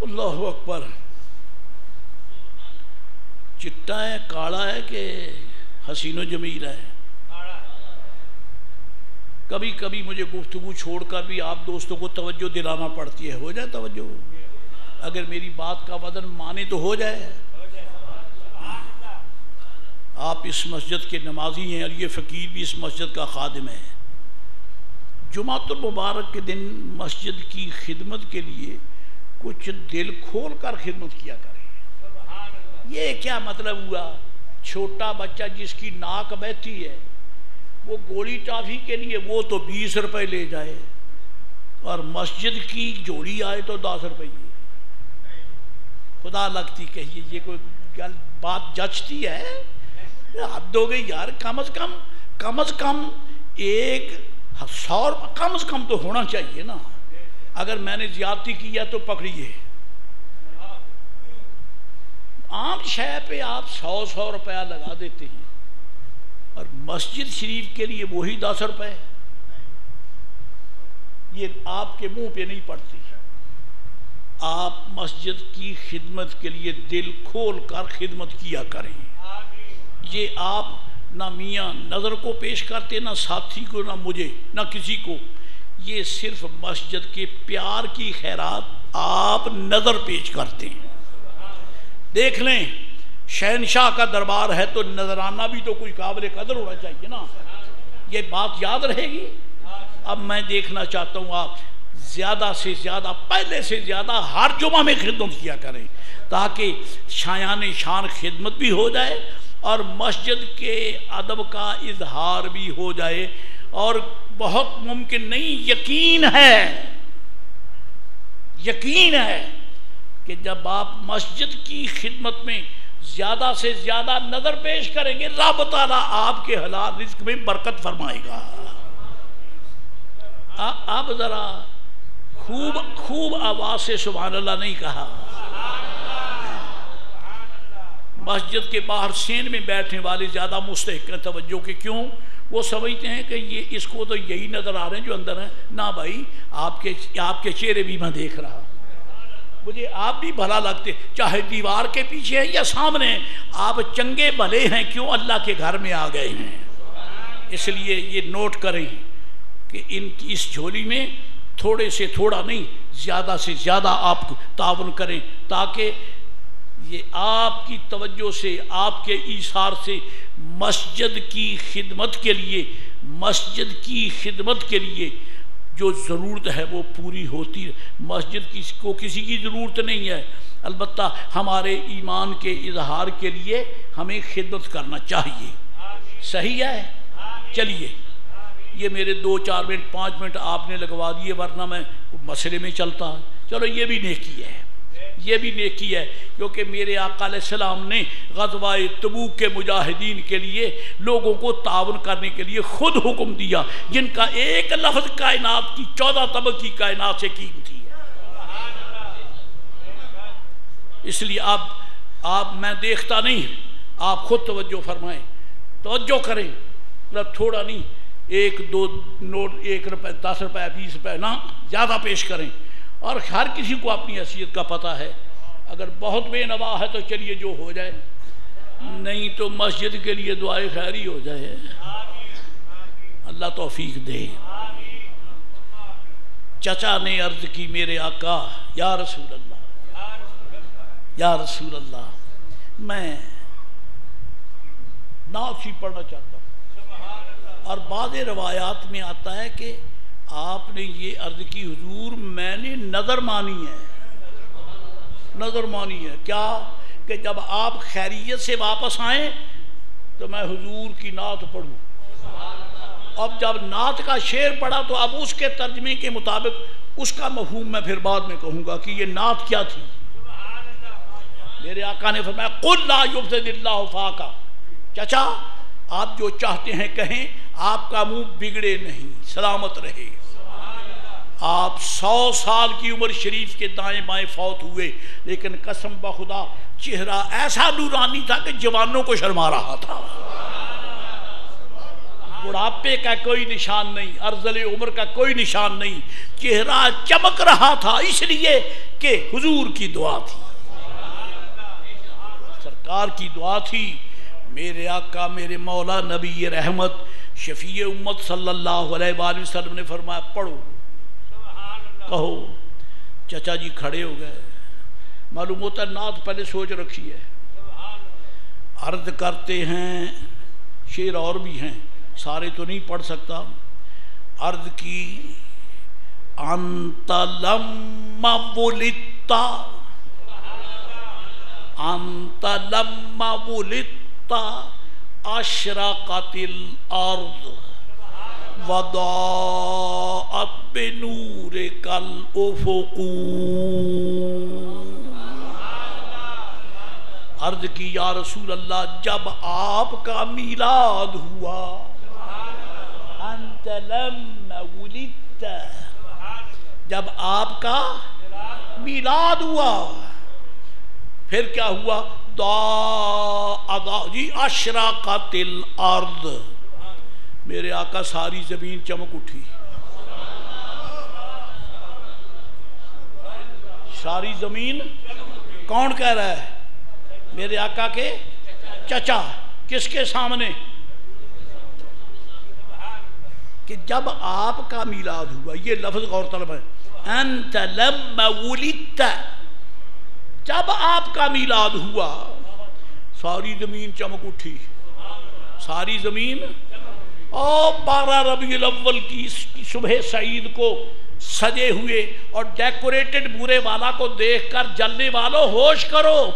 اللہ اکبر۔ چٹا ہے، کاڑا ہے کہ حسین و جمیل ہے؟ کبھی کبھی مجھے گفتگو چھوڑ کر بھی آپ دوستوں کو توجہ دلانا پڑتی ہے، ہو جائے توجہ، اگر میری بات کا وزن مانے تو ہو جائے۔ آپ اس مسجد کے نمازی ہیں اور یہ فقیر بھی اس مسجد کا خادم ہے۔ جمعۃ المبارک کے دن مسجد کی خدمت کے لیے کچھ دل کھول کر خدمت کیا کریں۔ یہ کیا مطلب ہوا؟ چھوٹا بچہ جس کی ناک بہتی ہے وہ گولی ٹافی کے لیے وہ تو 20 روپے لے جائے، اور مسجد کی جوڑی آئے تو 10 روپے۔ خدا لگتی کہیے یہ کوئی بات جچتی ہے؟ حد ہو گئی یار، کم از کم ایک 100 کم از کم تو ہونا چاہیے نا۔ اگر میں نے زیادتی کیا تو پکڑیے۔ عام شے پہ آپ 100 روپیہ لگا دیتے ہیں، اور مسجد شریف کے لیے وہی 10 روپے، یہ آپ کے منہ پہ نہیں پڑتی۔ آپ مسجد کی خدمت کے لیے دل کھول کر خدمت کیا کریں۔ یہ آپ نہ میاں نظر کو پیش کرتے، نہ ساتھی کو، نہ مجھے، نہ کسی کو، یہ صرف مسجد کے پیار کی خیرات آپ نظر پیش کرتے ہیں۔ دیکھ لیں شہنشاہ کا دربار ہے تو نذرانہ بھی تو کوئی قابل قدر ہونا چاہیے نا. یہ بات یاد رہے گی. اب میں دیکھنا چاہتا ہوں آپ زیادہ سے زیادہ، پہلے سے زیادہ ہر جمعہ میں خدمت کیا کریں تاکہ شایان شان خدمت بھی ہو جائے اور مسجد کے ادب کا اظہار بھی ہو جائے. اور بہت ممکن نہیں، یقین ہے کہ جب آپ مسجد کی خدمت میں زیادہ سے زیادہ نظر پیش کریں گے رب تعالیٰ آپ کے حلال رزق میں برکت فرمائے گا. آپ ذرا خوب آواز سے سبحان اللہ نہیں کہا. مسجد کے باہر سین میں بیٹھنے والے زیادہ مستحق ہیں توجہ کے. کیوں؟ وہ سمجھتے ہیں کہ یہ اس کو تو یہی نظر آ رہے ہیں جو اندر ہیں. نہ بھائی، آپ کے چہرے بھی میں دیکھ رہا، مجھے آپ بھی بھلا لگتے، چاہے دیوار کے پیچھے ہیں یا سامنے ہیں. آپ چنگے بھلے ہیں، کیوں اللہ کے گھر میں آ گئے ہیں. اس لیے یہ نوٹ کریں کہ اس جھولی میں تھوڑے سے تھوڑا نہیں، زیادہ سے زیادہ آپ تعاون کریں تاکہ یہ آپ کی توجہ سے، آپ کے ایثار سے مسجد کی خدمت کے لیے جو ضرورت ہے وہ پوری ہوتی ہے. مسجد کو کسی کی ضرورت نہیں ہے، البتہ ہمارے ایمان کے اظہار کے لیے ہمیں خدمت کرنا چاہیے. صحیح ہے؟ چلیے، یہ میرے 2-4 منٹ 5 منٹ آپ نے لگوا دیے، ورنہ میں مسئلے میں چلتا. چلو یہ بھی نیکی ہے کیونکہ میرے آقا علیہ السلام نے غزوہ تبوک کے مجاہدین کے لیے لوگوں کو تعاون کرنے کے لیے خود حکم دیا، جن کا ایک لفظ کائنات کی 14 طبقی کائنات سے قیمتی ہے. اس لیے آپ میں دیکھتا نہیں، آپ خود توجہ فرمائیں، توجہ کریں. مطلب تھوڑا نہیں، 1-2 نوٹ، 1 روپے 10 روپے 20 روپے نہ زیادہ پیش کریں. اور ہر کسی کو اپنی حیثیت کا پتہ ہے. اگر بہت بے نوا ہے تو چلیے جو ہو جائے، نہیں تو مسجد کے لیے دعائے خیری ہو جائے. اللہ توفیق دے. چچا نے عرض کی میرے آقا یا رسول اللہ میں نعت ہی پڑھنا چاہتا ہوں. اور بعض روایات میں آتا ہے کہ آپ نے یہ عرض کی حضور میں نے نظر مانی ہے کیا کہ جب آپ خیریت سے واپس آئیں تو میں حضور کی نعت پڑھوں. اب جب نعت کا شعر پڑھا تو اب اس کے ترجمے کے مطابق اس کا مفہوم میں پھر بعد میں کہوں گا کہ یہ نعت کیا تھی. میرے آقا نے فرمایا قل لا یفسد اللہ فاکا. چچا آپ جو چاہتے ہیں کہیں، آپ کا منہ بگڑے نہیں، سلامت رہے. آپ 100 سال کی عمر شریف کے دائیں بائیں فوت ہوئے، لیکن قسم بخدا چہرہ ایسا نورانی تھا کہ جوانوں کو شرما رہا تھا. بڑھاپے کا کوئی نشان نہیں، ارذل عمر کا کوئی نشان نہیں، چہرہ چمک رہا تھا، اس لیے کہ حضور کی دعا تھی، سرکار کی دعا تھی. میرے آقا میرے مولا نبی رحمت شفیع امت صلی اللہ علیہ وآلہ وسلم نے فرمایا پڑھو، کہو. چچا جی کھڑے ہو گئے. معلوم ہوتا ہے نعت پہلے سوچ رکھی ہے. عرض کرتے ہیں، شعر اور بھی ہیں، سارے تو نہیں پڑھ سکتا. عرض کی انت لما ولدتا، انت لما ولدتا اشرقت الارض وضاءت بنورک الافق. عرض کی یا رسول اللہ جب آپ کا میلاد ہوا، انت لما ولدت، جب آپ کا میلاد ہوا پھر کیا ہوا؟ جی اشرقت الارض، میرے آقا ساری زمین چمک اٹھی. ساری زمین کون کہہ رہا ہے؟ میرے آقا کے چچا. کس کے سامنے؟ کہ جب آپ کا میلاد ہوا. یہ لفظ غور طلب ہے، انت لما ولدت، جب آپ کا میلاد ہوا. ساری زمین چمک اٹھی، ساری زمین۔ اور 12 ربیع الاول کی صبح سعید کو سجے ہوئے اور ڈیکوریٹڈ بورے والا کو دیکھ کر جلنے والوں ہوش کرو،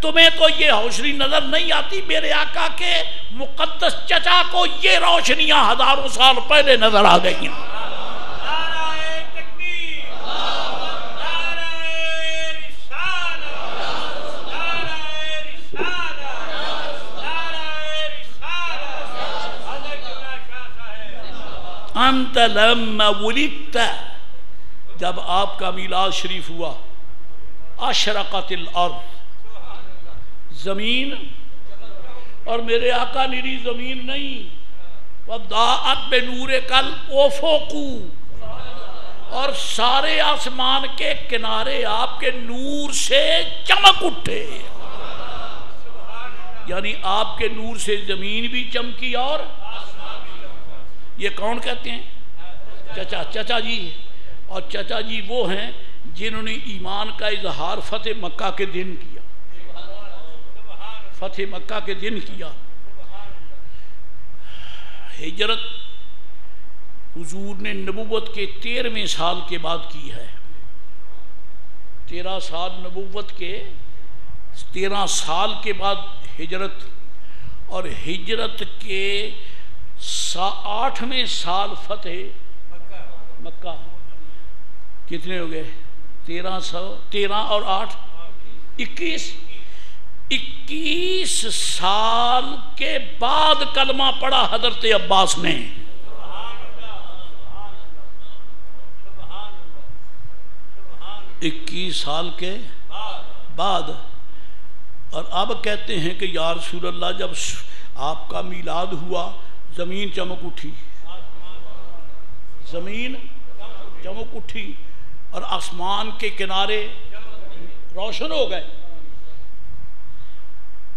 تمہیں تو یہ روشنی نظر نہیں آتی؟ میرے آقا کے مقدس چچا کو یہ روشنیاں ہزاروں سال پہلے نظر آ گئی ہیں۔ انت لما ولدت، جب آپ کا میلاد شریف ہوا، اشرقت الارض، زمین، اور میرے آقا نری زمین نہیں، وضاءت بنور الافق، اور سارے آسمان کے کنارے آپ کے نور سے چمک اٹھے، یعنی آپ کے نور سے زمین بھی چمکی اور یہ کون کہتے ہیں؟ چچا جی۔ اور چچا جی وہ ہیں جنہوں نے ایمان کا اظہار فتح مکہ کے دن کیا، فتح مکہ کے دن کیا۔ ہجرت حضور نے نبوت کے 13ویں سال کے بعد کی ہے، 13 سال نبوت کے، 13 سال کے بعد ہجرت، اور ہجرت کے 8ویں سال فتح مکہ۔ کتنے ہو گئے؟ 13 اور 8 21 سال کے بعد کلمہ پڑھا حضرت عباس نے۔ 21 سال کے بعد، اور اب کہتے ہیں کہ یا رسول اللہ جب آپ کا میلاد ہوا زمین چمک اٹھی، زمین چمک اٹھی اور آسمان کے کنارے روشن ہو گئے۔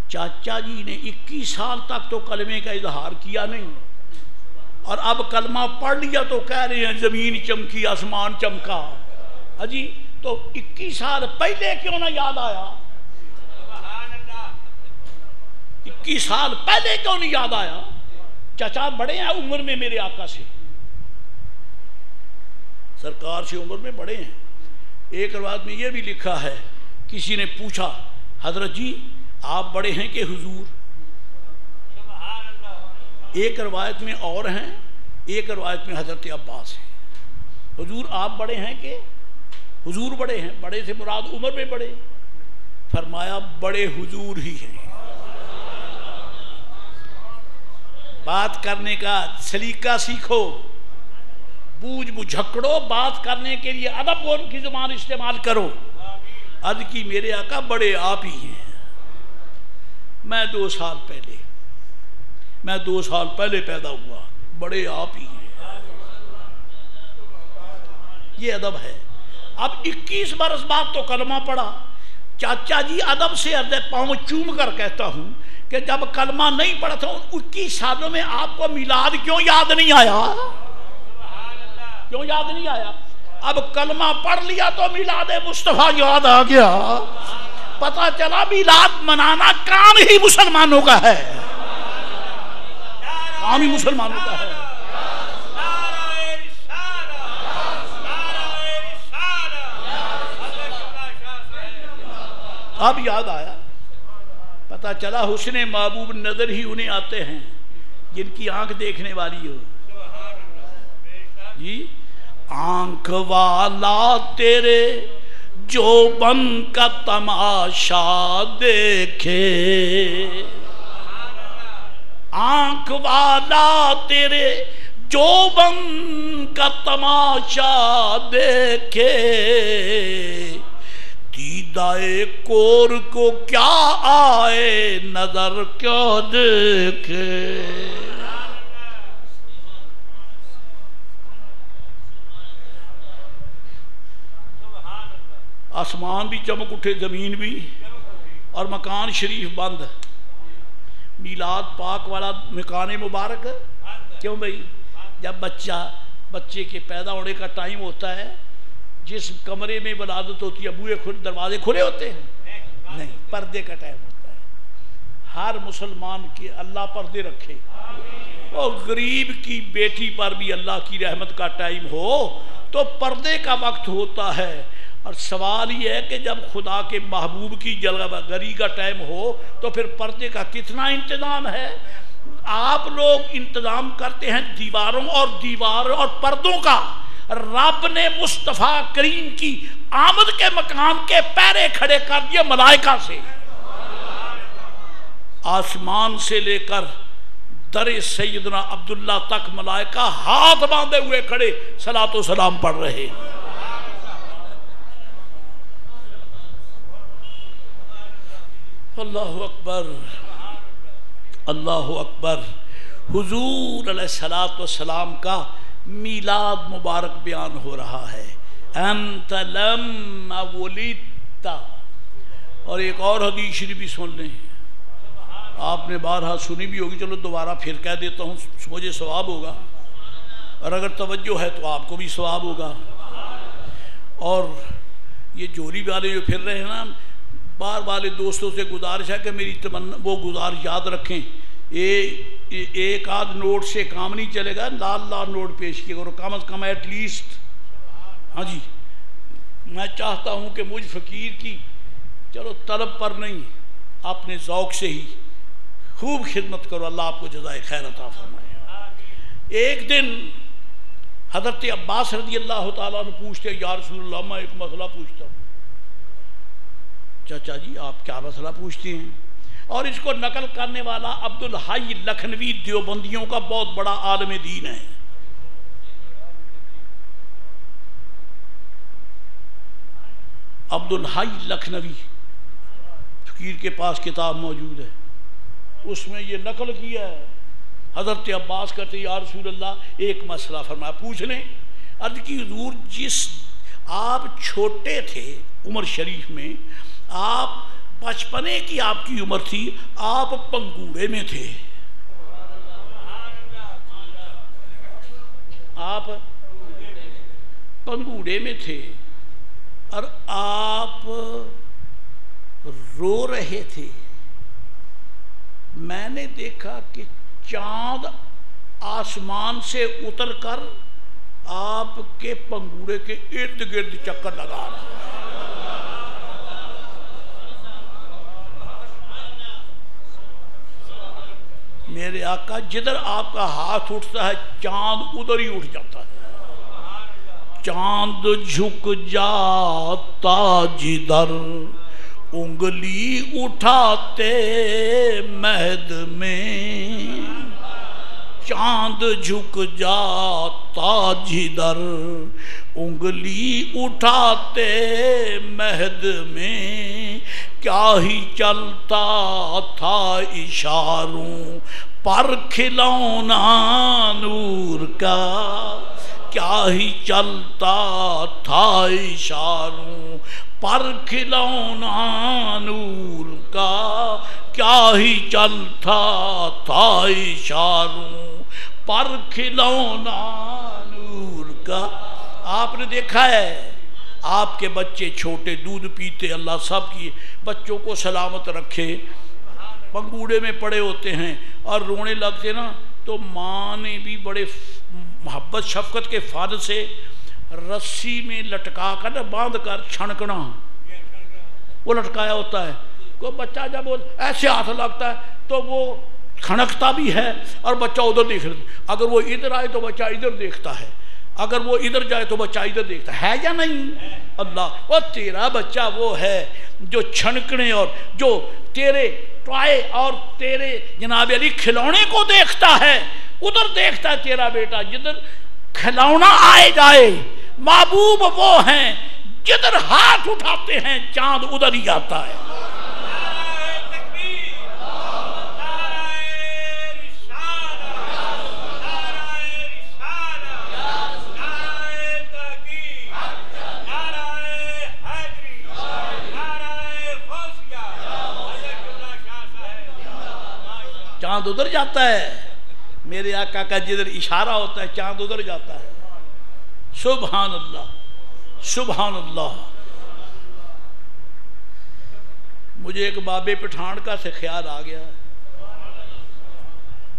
چاچا جی نے 21 سال تک تو کلمے کا اظہار کیا نہیں، اور اب کلمہ پڑھ لیا تو کہہ رہے ہیں زمین چمکی، آسمان چمکا۔ جی تو 21 سال پہلے کیوں نہ یاد آیا؟ 21 سال پہلے کیوں نہیں یاد آیا؟ چچا بڑے ہیں عمر میں میرے آقا سے، سرکار سے عمر میں بڑے ہیں۔ ایک روایت میں یہ بھی لکھا ہے، کسی نے پوچھا حضرت جی آپ بڑے ہیں کہ حضور؟ ایک روایت میں اور ہیں، ایک روایت میں حضرت عباس ہیں۔ حضور آپ بڑے ہیں کہ حضور بڑے ہیں؟ بڑے سے مراد عمر میں بڑے؟ فرمایا بڑے حضور ہی ہیں۔ بات کرنے کا سلیقہ سیکھو، بوجھ بجھکڑو، بات کرنے کے لیے ادب کی زبان استعمال کرو۔ عرض کی میرے آقا بڑے آپ ہی ہیں، میں 2 سال پہلے پیدا ہوا، بڑے آپ ہی ہیں۔ یہ ادب ہے۔ اب 21 برس بعد تو کلمہ پڑھا۔ چاچا جی ادب سے پاؤں چوم کر کہتا ہوں کہ جب کلمہ نہیں پڑھا تھا 21 سالوں میں آپ کو میلاد کیوں یاد نہیں آیا؟ کیوں یاد نہیں آیا؟ اب کلمہ پڑھ لیا تو میلاد مصطفیٰ یاد آ گیا، پتہ چلا میلاد منانا کام ہی مسلمانوں کا ہے، کام ہی مسلمانوں کا ہے۔ اب یاد آیا، پتہ چلا حسن محبوب نظر ہی انہیں آتے ہیں جن کی آنکھ دیکھنے والی ہو۔ جی آنکھ والا تیرے جو بن کا تماشا دیکھے، آنکھ والا تیرے جو بن کا تماشا دیکھے، دیدائے کور کو کیا آئے نظر کیا دیکھے۔ آسمان بھی چمک اٹھے، زمین بھی، اور مکان شریف بند۔ میلاد پاک والا مکان مبارک کیوں بھائی؟ جب بچے کے پیدا ہونے کا ٹائم ہوتا ہے، جس کمرے میں ولادت ہوتی ہے دروازے کھلے ہوتے ہیں؟ نہیں، پردے کا ٹائم ہوتا ہے۔ ہر مسلمان کے اللہ پردے رکھے، اور غریب کی بیٹی پر بھی اللہ کی رحمت کا ٹائم ہو تو پردے کا وقت ہوتا ہے۔ اور سوال یہ ہے کہ جب خدا کے محبوب کی جلوہ گری کا ٹائم ہو تو پھر پردے کا کتنا انتظام ہے۔ آپ لوگ انتظام کرتے ہیں دیواروں اور پردوں کا، رب نے مصطفیٰ کریم کی آمد کے مقام کے پیرے کھڑے کر دیے ملائکہ سے، آسمان سے لے کر در سیدنا عبداللہ تک ملائکہ ہاتھ باندھے ہوئے کھڑے صلاۃ و سلام پڑھ رہے۔ اللہ اکبر، اللہ اکبر۔ حضور علیہ السلام کا میلاد مبارک بیان ہو رہا ہے، انت لما ولدت۔ اور ایک اور حدیث شریف بھی سن لیں، آپ نے بارہا سنی بھی ہوگی، چلو دوبارہ پھر کہہ دیتا ہوں، مجھے ثواب ہوگا، اور اگر توجہ ہے تو آپ کو بھی ثواب ہوگا۔ اور یہ جوری والے جو پھر رہے ہیں نا، بار والے دوستوں سے گزارش ہے کہ میری تمنا وہ گزارش یاد رکھیں، ایک آدھ نوٹ سے کام نہیں چلے گا، لال لال نوٹ پیش کیے کرو کم از کم ایٹ لیسٹ۔ ہاں جی، میں چاہتا ہوں کہ مجھ فقیر کی چلو طلب پر نہیں، اپنے ذوق سے ہی خوب خدمت کرو، اللہ آپ کو جزائے خیر عطا فرمائے۔ ایک دن حضرت عباس رضی اللہ تعالیٰ نے پوچھتے، یا رسول اللہ میں ایک مسئلہ پوچھتا ہوں۔ چاچا جی آپ کیا مسئلہ پوچھتے ہیں؟ اور اس کو نقل کرنے والا عبدالحی لکھنوی دیوبندیوں کا بہت بڑا عالم دین ہے۔ عبدالحی لکھنوی فقیر کے پاس کتاب موجود ہے، اس میں یہ نقل کیا ہے۔ حضرت عباس کہتے یا رسول اللہ ایک مسئلہ فرمایا، پوچھ لیں۔ عرض کی حضور جس آپ چھوٹے تھے عمر شریف میں، آپ بچپنے کی آپ کی عمر تھی، آپ پنگوڑے میں تھے، آپ پنگوڑے میں تھے اور آپ رو رہے تھے۔ میں نے دیکھا کہ چاند آسمان سے اتر کر آپ کے پنگوڑے کے ارد گرد چکر لگا رہا۔ میرے آقا جدھر آپ کا ہاتھ اٹھتا ہے چاند ادھر ہی اٹھ جاتا ہے۔ چاند جھک جاتا جدھر انگلی اٹھاتے مہد میں، چاند جھک جاتا جدھر انگلی اٹھاتے مہد میں، کیا ہی چلتا تھا اشاروں پر کھلونا نور کا، کیا ہی چلتا تھا اشاروں پر کھلونا نور کا، کیا ہی چلتا تھا اشاروں پر کھلونا نور کا۔ آپ نے دیکھا ہے آپ کے بچے چھوٹے دودھ پیتے، اللہ سب کی بچوں کو سلامت رکھے، پنگوڑے میں پڑے ہوتے ہیں اور رونے لگتے نا، تو ماں نے بھی بڑے محبت شفقت کے فن سے رسی میں لٹکا کر باندھ کر چھنکنا، وہ لٹکایا ہوتا ہے، کوئی بچہ جب وہ ایسے ہاتھ لگتا ہے تو وہ کھنکتا بھی ہے اور بچہ ادھر دیکھ رہا ہے، اگر وہ ادھر آئے تو بچہ ادھر دیکھتا ہے، اگر وہ ادھر جائے تو بچہ ادھر دیکھتا ہے یا نہیں؟ اللہ، وہ تیرا بچہ وہ ہے جو چھنکنے اور جو تیرے ٹوائے اور تیرے جناب علی کھلونے کو دیکھتا ہے، ادھر دیکھتا ہے تیرا بیٹا، جدھر کھلونا آئے جائے محبوب وہ ہیں، جدھر ہاتھ اٹھاتے ہیں چاند ادھر ہی آتا ہے۔ چاند ادھر جاتا ہے، میرے آقا کا جدھر اشارہ ہوتا ہے چاند ادھر جاتا ہے۔ سبحان اللہ، سبحان اللہ۔ مجھے ایک بابے پٹھان کا سے خیال آ گیا ہے،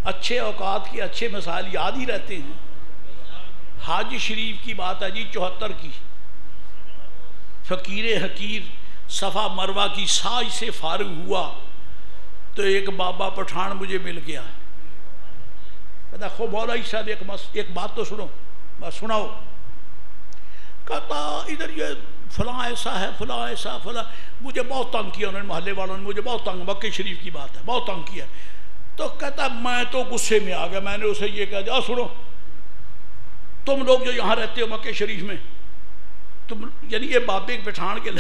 اچھے اوقات کے اچھے مسائل یاد ہی رہتے ہیں. حج شریف کی بات ہے جی 74 کی. فقیر حقیر صفا مروہ کی سعی سے فارغ ہوا تو ایک بابا پٹھان مجھے مل گیا. کہتا خو مولوی صاحب ایک بات تو سنو. بس سناؤ. کہتا ادھر یہ فلاں ایسا ہے فلاں ایسا فلاں. مجھے بہت تنگ کیا انہوں نے, محلے والوں نے مجھے بہت تنگ, مکہ شریف کی بات ہے, بہت تنگ کیا. تو کہتا میں تو غصے میں آ گیا. میں نے اسے یہ کہا دیا سنو تم لوگ جو یہاں رہتے ہو مکہ شریف میں, تم یعنی یہ بابے پٹھان کے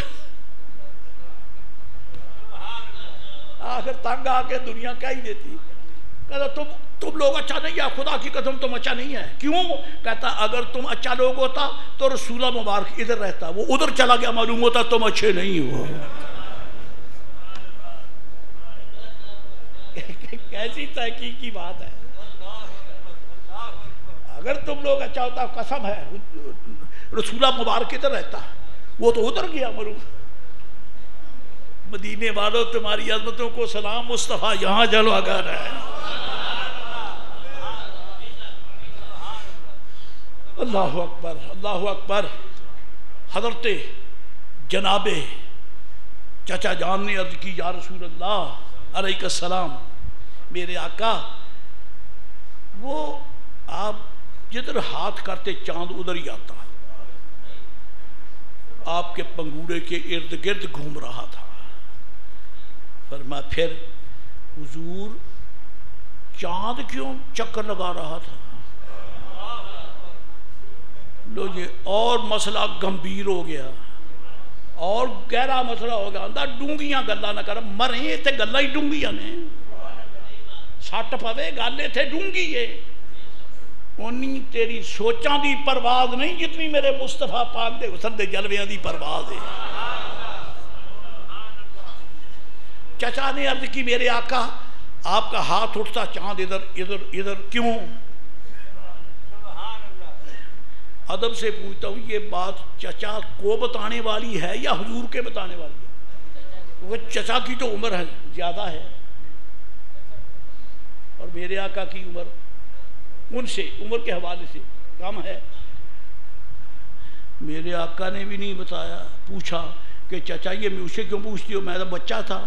آخر تنگ آ کے دنیا کیا ہی دیتی. کہتا تم لوگ اچھا نہیں ہے, خدا کی قسم تم اچھا نہیں ہے. کیوں؟ کہتا اگر تم اچھا لوگ ہوتا تو رسول اللہ مبارک ادھر رہتا, وہ ادھر چلا گیا, معلوم ہوتا تم اچھے نہیں ہو. کیسی تحقیق کی بات ہے. اگر تم لوگ اچھا ہوتا, قسم ہے رسول اللہ مبارک ادھر رہتا, وہ تو ادھر گیا معلوم. مدینے والوں تمہاری عظمتوں کو سلام, مصطفیٰ یہاں جلوہ گر ہے. اللہ اکبر اللہ اکبر. حضرت جناب چچا جان نے عرض کی یا رسول اللہ علیہ السلام, میرے آقا وہ آپ جدھر ہاتھ کرتے چاند ادھر ہی آتا, آپ کے پنگوڑے کے ارد گرد گھوم رہا تھا. فرمایا پھر حضور چاند کیوں چکر لگا رہا تھا؟ لو یہ اور مسئلہ گمبھیر ہو گیا, اور گہرا مسئلہ ہو گیا. اندر ڈونگیاں گلا نہ کر, مرے تھے گلا ہی ڈونگیاں نے, سٹ پوے گالے تھے ڈونگی ہے. انہی تیری سوچاں دی پرواز نہیں جتنی میرے مصطفیٰ پاک دے حسن دے جلویاں دی پرواز ہے. چچا نے عرض کی میرے آقا آپ کا ہاتھ اٹھتا چاند ادھر ادھر ادھر کیوں؟ ادب سے پوچھتا ہوں یہ بات چچا کو بتانے والی ہے یا حضور کے بتانے والی ہے؟ کیونکہ چچا کی تو عمر ہے زیادہ ہے اور میرے آقا کی عمر ان سے عمر کے حوالے سے کم ہے. میرے آقا نے بھی نہیں بتایا. پوچھا کہ چچا یہ مجھ سے کیوں پوچھتی ہو, میں تو بچہ تھا,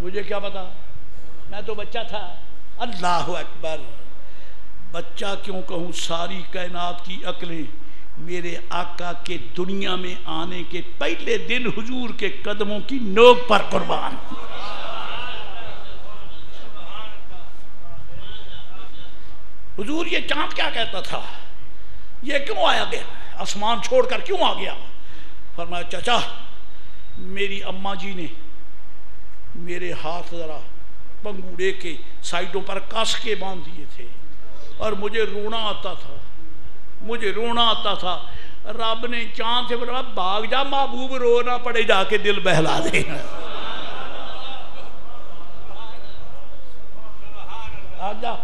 مجھے کیا پتا, میں تو بچہ تھا. اللہ اکبر. بچہ کیوں کہوں, ساری کائنات کی عقلیں میرے آقا کے دنیا میں آنے کے پہلے دن حضور کے قدموں کی نوک پر قربان. حضور یہ چاند کیا کہتا تھا, یہ کیوں آیا گیا, آسمان چھوڑ کر کیوں آ گیا؟ فرمایا چچا میری اماں جی نے میرے ہاتھ ذرا پنگوڑے کے سائڈوں پر کس کے باندھ دیے تھے اور مجھے رونا آتا تھا, مجھے رونا آتا تھا. رب نے چاند سے بولا بھاگ جا محبوب, رونا پڑے جا کے دل بہلا دے. آ جا.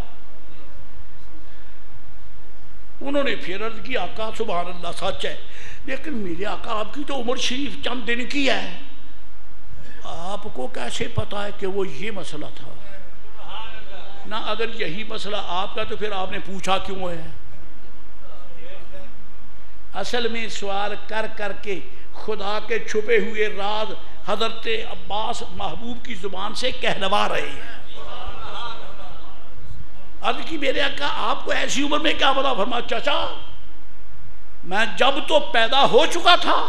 انہوں نے پھر عرض کی آقا سبحان اللہ سچ ہے, لیکن میرے آقا آپ کی تو عمر شریف چند دن کی ہے, آپ کو کیسے پتا ہے کہ وہ یہ مسئلہ تھا؟ نہ اگر یہی مسئلہ آپ کا تو پھر آپ نے پوچھا کیوں ہے؟ اصل میں سوال کر کر کے خدا کے چھپے ہوئے راز حضرت عباس محبوب کی زبان سے کہلوا رہے ہیں. عرض کی میرے آقا آپ کو ایسی عمر میں کیا پتا؟ فرمایا چچا میں جب تو پیدا ہو چکا تھا,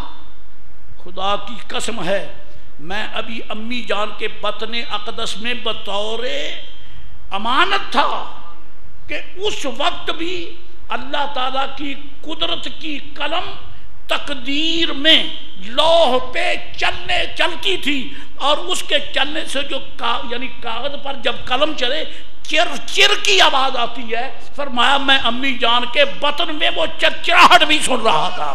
خدا کی قسم ہے میں ابھی امی جان کے بطن اقدس میں بطور امانت تھا کہ اس وقت بھی اللہ تعالیٰ کی قدرت کی قلم تقدیر میں لوح پہ چلتی تھی, اور اس کے چلنے سے جو یعنی کاغذ پر جب قلم چلے چر چر کی آواز آتی ہے. فرمایا میں امی جان کے بطن میں وہ چرچراہٹ بھی سن رہا تھا.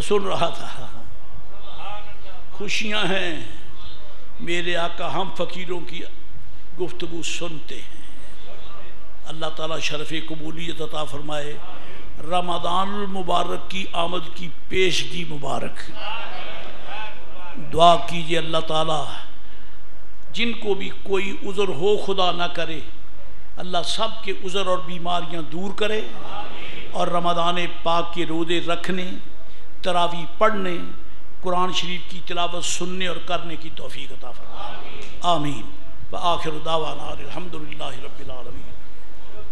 سن رہا تھا. خوشیاں ہیں میرے آقا ہم فقیروں کی گفتگو سنتے ہیں۔ اللہ تعالیٰ شرف قبولیت عطا فرمائے۔ رمضان المبارک کی آمد کی پیشگی مبارک۔ دعا کیجئے اللہ تعالیٰ جن کو بھی کوئی عذر ہو خدا نہ کرے، اللہ سب کے عذر اور بیماریاں دور کرے، اور رمضان پاک کے روزے رکھنے، تراویح پڑھنے، قرآن شریف کی تلاوت سننے اور کرنے کی توفیق عطا فرمائے۔ آمین۔ وآخر دعوانا الحمدللہ رب العالمین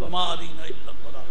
وما علینا الا البلاغ۔